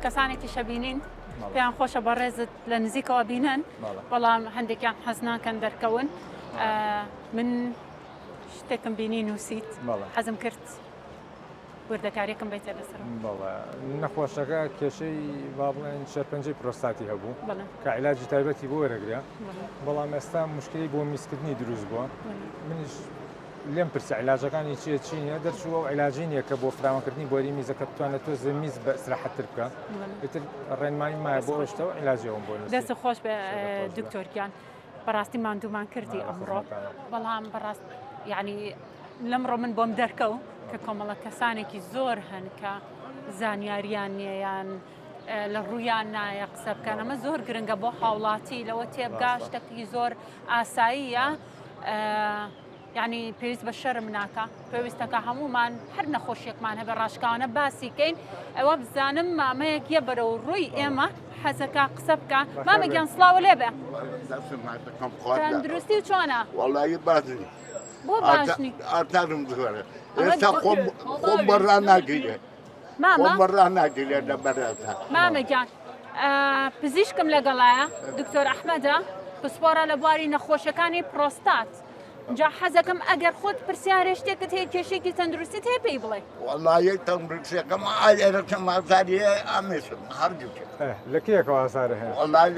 کەسانێکی شەبینین پێیان خۆشە بەڕێزت لە نزیکەوە بینن بەڵام هەندێکیان حەز ناکەن دەرکەون من شتێکم بینی نووسیت حەزم کرد وردەکاریەکەم بیتە لەسەر نەخۆشەکە کێشەی با بڵێن شەرپەنجەی پرۆستاتی هەبوو کە عیلاجی تایبەتی بۆ وەرەگریا بەڵام ئێستا مشکلی بۆ میزکردنی دروست بووە منیش لێم پرسە عیلاجەکانی چی نیە دەرچووە و عیلاجی نییە کە بۆ فراوانکردنی بۆری میزەکە بتوانێت تۆ میز بە ئەسراحەتتر بکە ئیتر ڕێنمایی مایە بۆ ئەوشتەوە عیلاجیەوەم بۆ دەست خۆش بە دکتۆرگیان بەڕاستی ماندوومان کردی ئەمڕۆ بەڵام بەڕاست یعنی لەمڕۆ من بۆم دەرکەو کە کۆمەڵە کەسانێکی زۆر هەن کە زانیاریان نیەیان لە ڕوویان نایە قسە بکەن ئەمە زۆر گرنگە بۆ هاوڵاتی لەوە تێبگا شتێکی زۆر ئاساییە یعنی پێویست بە شەرم ناکە پێویستەکە هەمومان هەر نەخۆشیێکمان هەبێ ڕاشکاوانە باسیکەین ئەوە بزانم مامەیەک یە بەرە و ڕووی ئێمە حەزەکە قسە بکە مامەگیان سڵاوە لێبێ تەندروستی و چۆنە؟ والله باشنی بۆ باشنی ئاتارم زۆرە ئێستا خۆم بەڕا ناگیرێ خۆم بەڕا ناگیرێ لە بەرەتا مامەگیان پزیشکم لەگەڵایە دکتۆر ئەحمەدە پسپۆرە لە بواری نەخۆشەکانی پرۆستات جا حەزەکەم ئەگەر خۆت پرسیارێ شتێکت هەیە کێشێکی تەندروستی هەیە پێی بڵێ وەڵایە تەندروستیەکەم ئێرەکەم ئازاریە ئامێسم هەردووکە لە کێکەوە ئازارە هەیە وەڵای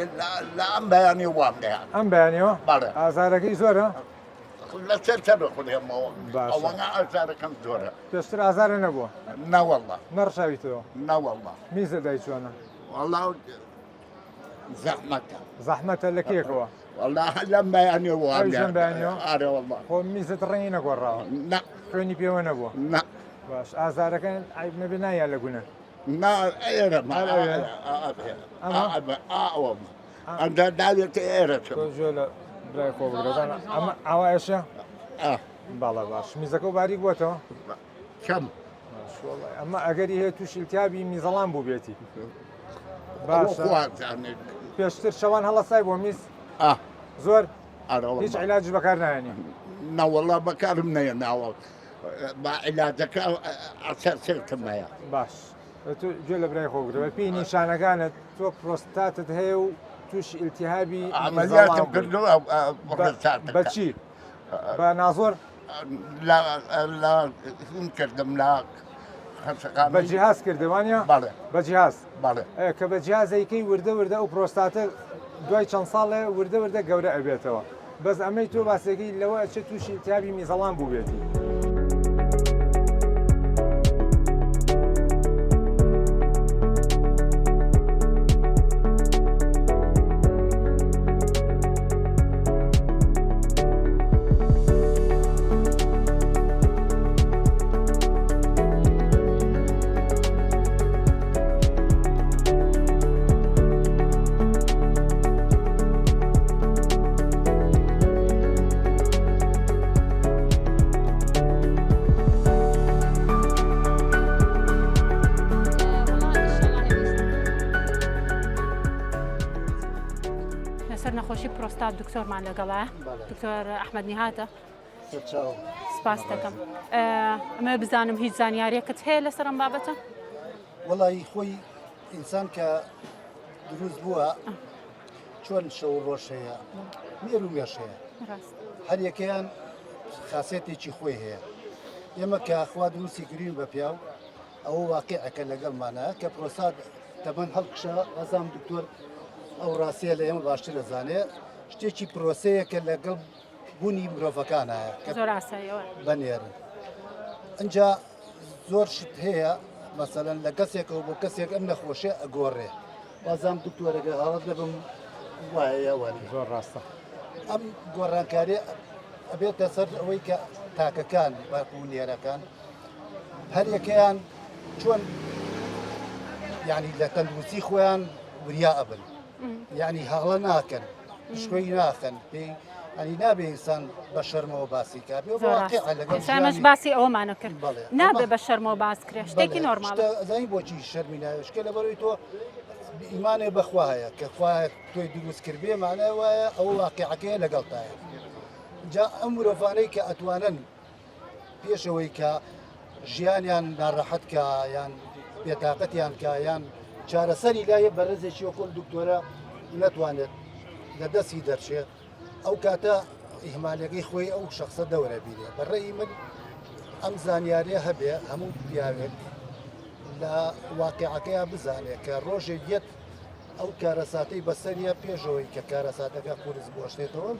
لە ئەم بەیانی وام دەیان ئەم بەیانیەوە بەڵێ ئازارەکەی زۆرە لەسەر چەرە خودێمەوە ئەوەنە ئازارەکەم زۆرە پێشتر ئازارە نەبووە نەوەڵڵا نەڕشاویتەوە نەوەڵڵا میزە دای چۆنە وەڵا زەحمەتە زەحمەتە لە کێکەوە والله لم بياني ئەویشم بەیانیەوە أنا والله خۆ میزت ڕێنی نەگۆڕاوە لا خوێنی پێوە نەبووە لا باش ئازارەکەن عیب نەبێ نایە لە گونە ما أنا ما أنت داوية إيرة تۆ ژۆ لە برای خۆ بگرێتان ئەمە ئاوایەشە باڵە باش میزەکە و باریک بووەتەوە كم ئەمە ئەگەری هەیە تووشی التیابی میزەڵام بوو بێتی باشا پێشتر شەوان هەڵەسای بۆ میز زۆر هیچ عیلاج بەکار نایەنی نا والله بكار من يناول ما علاجك أساسيتم يا باش تۆ گوێ لە برای خۆ بگرەوە پێی نیشانەکانت تۆ پرۆستاتت هەیە و تووشی التیهابی عملياتم كلها بەچی بە نازۆر لا كردم لا بە جیهاز کردوانە بەڵێ بە جیهاز بەڵێ کە بە جیازەیەکەی وردە وردە و پرۆستاتە دوای چەند ساڵێ وردە وردە گەورە ئەبێتەوە بەس ئەمەی تۆ باسێکی لەوە چ تووشی التیابی میزەڵام بوو بێتی نەخۆشی پرۆستات دکتۆرمان لەگەڵایە دکتۆر ئەحمەد نیهاتە سپاس دەکەم ئەمە بزانم هیچ زانیاریەکەت هەیە لەسەر ئەم بابەتە وەڵی خۆی ئینسان کە دروست بووە چۆن شەو ڕۆژ هەیە مێر و مێش هەیە هەر یەکەیان خاسێتێکی خۆی هەیە ئێمە کە خوا دروستی گرین بە پیاو ئەوە واقعەکە لەگەڵمانە کە پرۆستات تەمەەن هەڵکشە ئەزام دکتۆر ئەو ڕاستیە لە ئێمە باشتر دەزانێ شتێکی پرۆسەیە کە لەگەڵ بوونی مرۆڤەکانایە بەنێرن ئەجا زۆر شت هەیە مەسەلەن لە کەسێکەوە بۆ کەسێک ئەم نەخۆشیە ئەگۆڕێ وازام دکتۆرەگە هەڵت دەبم وایەوەنی زۆر ڕاستە ئەم گۆڕانکاری ئەبێتە سەر ئەوەی کە تاکەکان بەبوونێرەکان هەر یەکەیان چۆن یعنی لە تەندروستی خۆیان وریا ئەبن یعنی هەڵە ناکەن شوۆی ناخەن پێی ئەنی نابێ ئینسان بە شەرمەوە باسی کابێمەش باسی ئەومانە کرد نابێ بە شەرمەوە باس کرێ شتێکی نۆرمالزانی بۆچی شەرمی ناوشکە لە بەرەوەی تۆ ئیمانێ بەخوا هەیە کە خوا تۆی دروست کردبێ مانە وایە ئەو واقعەکەیە لەگەڵتایە جا ئەم مرۆڤانەی کە ئەتوانن پێشەوەی کە ژیانیان ناڕەحەت کە یان بێتاقەتیان کە یان چارەسەری لایە بەرزێکی وەکۆل دکتۆرە نەتوانێت لە دەستی دەرچێت ئەو کاتە ئیهمالەکەی خۆی ئەو شخصە دەورە بیرێ بەڕێی من ئەم زانیاریە هەبێ هەموو پیاوێک لە واقعەکەیان بزانێت کە ڕۆژێک یەت ئەو کارەساتەی بەسەریە پێشەوەی کە کارەساتەکە قورس بۆشتێتەوە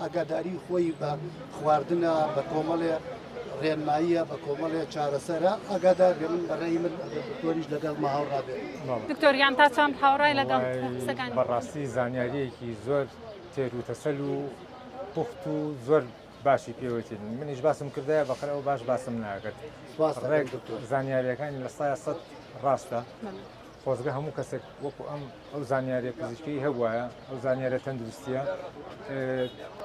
ئاگاداری خۆی بە خواردنە بە کۆمەڵێ ڕێنماییە بە کۆمەڵێ چارەسەرە ئاگادار بێ من بەڕێی من دکتۆریش لەگەڵ ماهاوڕابێ دکتۆریان تا چەند هاوڕای لەگەڵ بەڕاستی زانیاریەکی زۆر تێر و تەسەل و پوخت و زۆر باشی پێوەتین منیش باسم کردایە بەخەرەوە باش باسم ناکرد ڕێک زانیاریەکانی لە سایە سەد ڕاستە خۆزگە هەموو کەسێک وەکو ئەو زانیاریە پزیشکی هەبوایە ئەو زانیارە تەندروستیە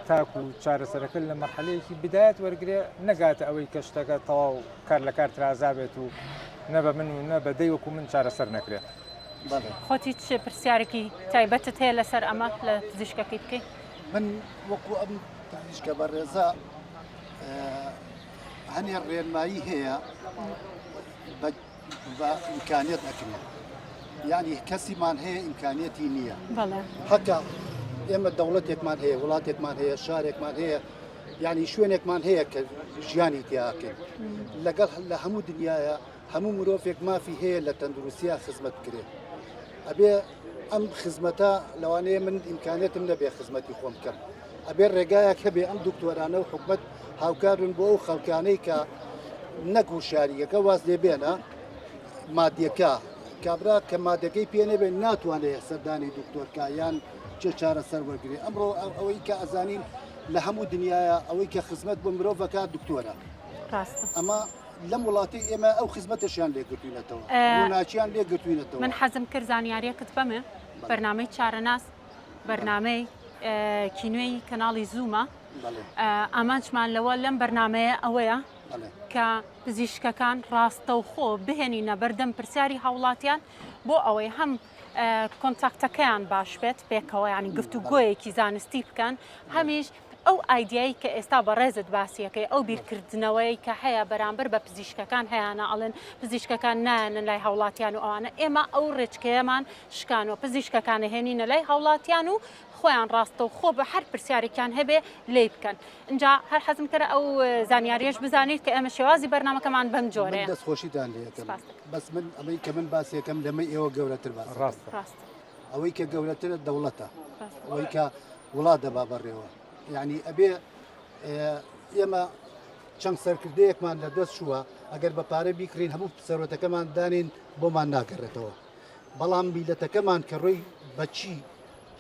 تاکو و چارەسەرەکە لە مەرحەلەیەکی بدایەت وەرگێ نەگاتە ئەوەی کە شتەکە تەواو کار لە کار ترازا بێت و نە بە من و نە بە دەی وەکو من چارەسەر نەکرێت خۆتی چ پرسیارێکی تایبەتت هەیە لەسەر ئەمە لە پزیشکەکەی بکەیت من وەکو ئەم پزیشکە بەڕێزە هەنێ ڕێنمایی هەیە بە ئیمکانیت ئەکرێت یعنی کەسیمان هەیە ئیمکانیەتی نییە حەکە ئێمە دەوڵەتێکمان هەیە وڵاتێکمان هەیە شارێکمان هەیە یعنی شوێنێکمان هەیە کە ژیانی تیاکەین لەگەڵ لە هەموو دنیاە هەموو مرۆڤێک مافی هەیە لە تەندروستیە خزمەت کرێت ئەبێ ئەم خزمەتە لەوانەیە من ئیمکانێتم نەبێ خزمەتی خۆم بکەم ئەبێ ڕێگایەک هەبێ ئەم دکتۆرانە و حکومەت هاوکارن بۆ ئەو خەڵکانەی کە نەک و شاریەکە واز لێبێنە مادیەکە کابرا کە مادەکەی پێ نەبێت ناتوانێت سەردانی دکتۆرکە یان چه چارە سەر وەرگێ ئەمڕۆ ئەوەی کە ئەزانین لە هەموو دنیاە ئەوەی کە خزمەت بۆ مرۆڤەکە دکتۆرە ئەمە لەم وڵاتی ئێمە ئەو خزمەتشیان لێگرتوینەتەوە ناچیان لێگرتوینەتەوە من حەزم کرد زانیاریەکەت بەمێ بەرنامەی چارەناس بەرنامەی کینوێی کەناڵی زوومە ئامانجمان لەوە لەم بەرنمەیە ئەوەیە کە پزیشکەکان ڕاستەوخۆ بهێنینە بەردەم پرسیاری هاوڵاتیان بۆ ئەوەی هەم کۆنتاکتەکەیان باش بێت پێکەوە ینی گفتوگۆیەکی زانستی بکەن هەمیش ئەو ئایدایی کە ئێستا بە ڕێزت باسیەکەی ئەو بیرکردنەوەی کە هەیە بەرامبەر بە پزیشکەکان هەیەە ئەڵێن پزیشکەکان نایەنە لای هاوڵاتیان و ئەوانە ئێمە ئەو ڕێچکەیەمان شکانەوە پزیشکەکانە هێنینە لای هاوڵاتیان و خۆیان ڕاستە و خۆ بە هەر پرسیارێکیان هەبێ لی بکەن اینجا هەر حەزم کرد ئەو زانیاریش بزانیت کە ئێمە شێوازی بەرنمەکەمان بەم جۆرەیە دەستخۆشیتان لێکەم بەس من ئەمەی کە من باسیەکەم لەمە ئێوە گەورەتر باس ئەوەی کە گەورەترە دەوڵەتە ئەوەی کە وڵات دەبا بەڕێوە یعنی ئەبێ ئێمە چەند سەرکردەیەکمان لە دەست شووە ئەگەر بە پارە بیکرین هەموو سەرۆتەکەمان دانین بۆمان ناگەڕێتەوە بەڵام میلەتەکەمان کە ڕۆی بەچی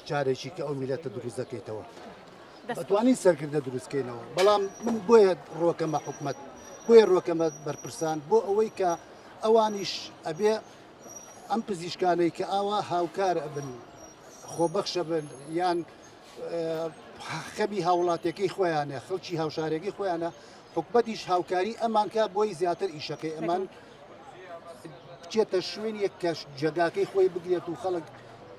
چارێکی کە ئەو میلەتە دروست دەکەیتەوە دەتوانین سەرکردە دروستکەینەوە بەڵام من بۆیە ڕۆکەمە حکومەت بۆیە ڕۆکەمە بەرپرسان بۆ ئەوەی کە ئەوانیش ئەبێ ئەم پزیشکانەی کە ئاوا هاوکار بن خۆبەخشە بن یان خەبی هاوڵاتەکەی خۆیانە خەڵکی هاوشارێکی خۆیانە حکومەتیش هاوکاری ئەمانکە بۆی زیاتر ئیشەکەی ئەمان بچێتە شوێن یەک کەش جێگاکەی خۆی بگرێت و خەڵک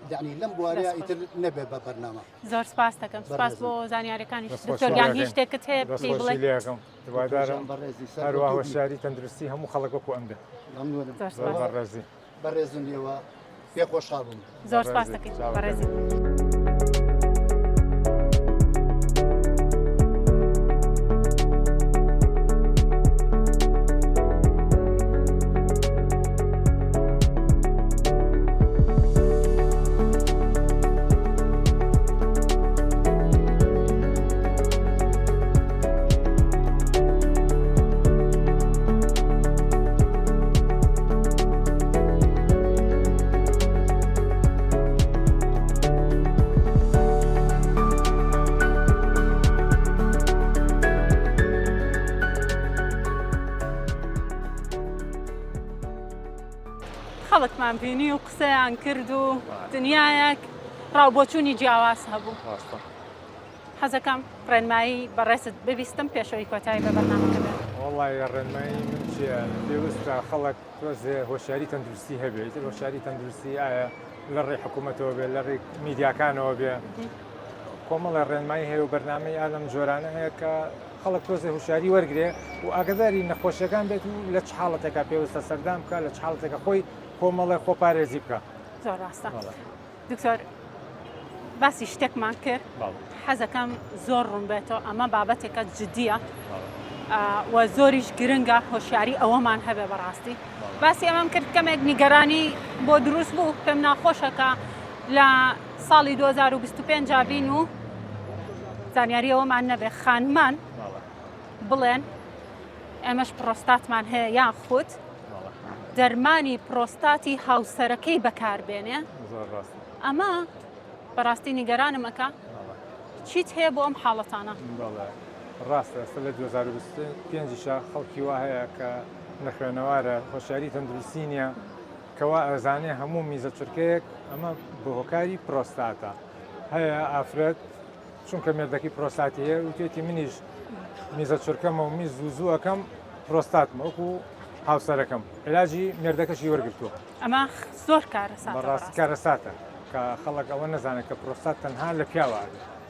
دانی لەم بوارەیە ئیتر نەبێ بە بەرنامە زۆر سپاس دەکەم سپاس بۆ زانیاریەکانی دکتۆریان هیچ شتێکت هەیە پێی بڵێ دوادارم هەروە هۆشیاری تەندروستی هەموو خەڵک وەکو ئەم بێ بەڕێزی بەڕێزم لێوە پێ خۆشحاڵ بووم زۆر سپاس دەکەین بەڕێزی خەڵکمان بینی و قسەیان کرد و دنیایەک ڕاوبۆچوونی جیاواز هەبوو حەزەکەم ڕێنمایی بەڕێست ببیستم پێشەوەی کۆتایی بە بەرنامەکە بێت وڵی ڕێنمایی من چیە پێویستە خەڵک تۆزێ هۆشیاری تەندروستی هەبێت هۆشیاری تەندروستی ئایا لە ڕێی حکوومەتەوە بێت لە ڕێی میدیاکانەوە بێ کۆمەڵە ڕێنمایی هەیە و بەرنامەی ئالەم جۆرانە هەیە کە خەڵک تۆزێ هوشیاری وەرگێ و ئاگداری نەخۆشیەکان بێت و لە چ حاڵەتێکا پێویستە سەردام بکە لە چ حاڵەتێکە خۆی کۆمەڵی خۆپارێزی بکە زۆر ڕاستە دکتۆر باسی شتێکمان کرد حەزەکەم زۆر ڕوون بێتەوە ئەمە بابەتێکە جدیە و زۆریش گرنگە هۆشیاری ئەوەمان هەبێ بەڕاستی باسی ئەمەم کرد کەمێک نیگەرانی بۆ دروست بوو پێم ناخۆشەکە لە ساڵی 2025 بین و زانیاری ئەوەمان نەبێ خانمان بڵێن ئێمەش پرۆستاتمان هەیە یان خۆت دەرمانی پرۆستاتی هاوسەرەکەی بەکاربێنێ ئەمە بەڕاستی نیگەرانمەکە چیت هەیە بۆ ئەم حاڵەتانە ڕاستە ئێستا لە 2025 خەڵکی وا هەیە کە نەخوێنەوارە هۆشیاری تەندروستی نیە کەوا ئەزانێ هەموو میزە چرکەیەک ئەمە بە هۆکاری پرۆستاتە هەیە ئافرەت چونکە مێردەکەی پرۆستاتی هەیە و توێتی منیش میزە چرکەمە و میز زوو ئەەکەم پرۆستاتمە وەکو هاوسەرەکەم علاجی مێردەکەشی وەرگرتووە ئەمە زۆر کارەسات بەڕاستی کارەساتە کە خەڵک ئەوە نەزانێت کە پرۆستات تەنها لە پیاوە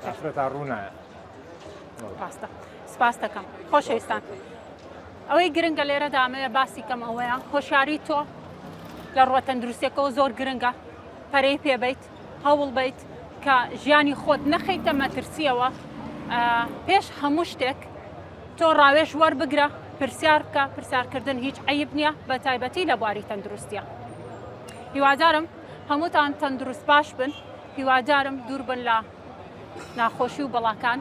ئافرەت تا ڕوونایە ڕاستە سپاس دەکەم خۆشەویستان ئەوەی گرنگە لێرەدا ئەمەیە باسی کەم ئەوەیە هۆشیاری تۆ لە ڕوە تەندروستیەکەەوە زۆر گرنگە پەرەی پێبیت هەوڵ بیت کە ژیانی خۆت نەخەیتە مەترسیەوە پێش هەموو شتێک تۆ ڕاوێژ وەربگرە پرسیار بکە پرسیارکردن هیچ عیب نییە بە تایبەتی لە بواری تەندروستیە هیوادارم هەمووتان تەندروست باش بن هیوادارم دوور بن لە ناخۆشی و بەڵاکان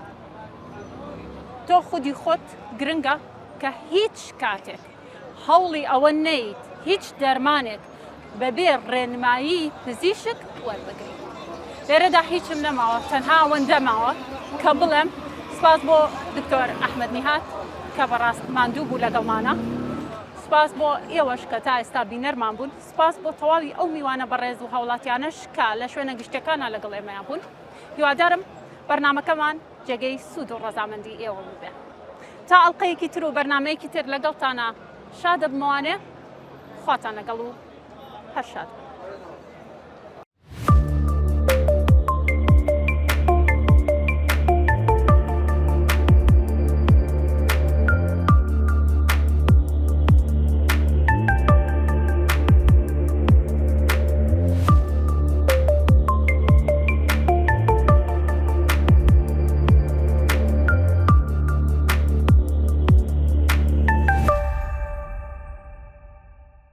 تۆ خودی خۆت گرنگە کە هیچ کاتێک هەوڵی ئەوە نەیت هیچ دەرمانێک بەبێ ڕێنمایی پزیشک وەربگریت لێرەدا هیچم نەماوە تەنها ئەوەندەماوە کە بڵێم سپاس بۆ دکتۆر ئەحمەد نیهات کە بەڕاست ماندوو بوو لەگەڵمانە سپاس بۆ ئێوەش کە تا ئێستا بینەرمان بوون سپاس بۆ تەواوی ئەو میوانە بەڕێز و هاوڵاتیانش کە لە شوێنە گشتەکانە لەگەڵ ئێمەیان بوون هیوادارم بەرنامەکەمان جێگەی سوود و ڕەزامەندی ئێوە ببێ تا ئەڵلقەیەکی تر و بەرنامەیەکی تر لەگەڵتانە شادە بمەوانێ خواتان لەگەڵ و هەر شاد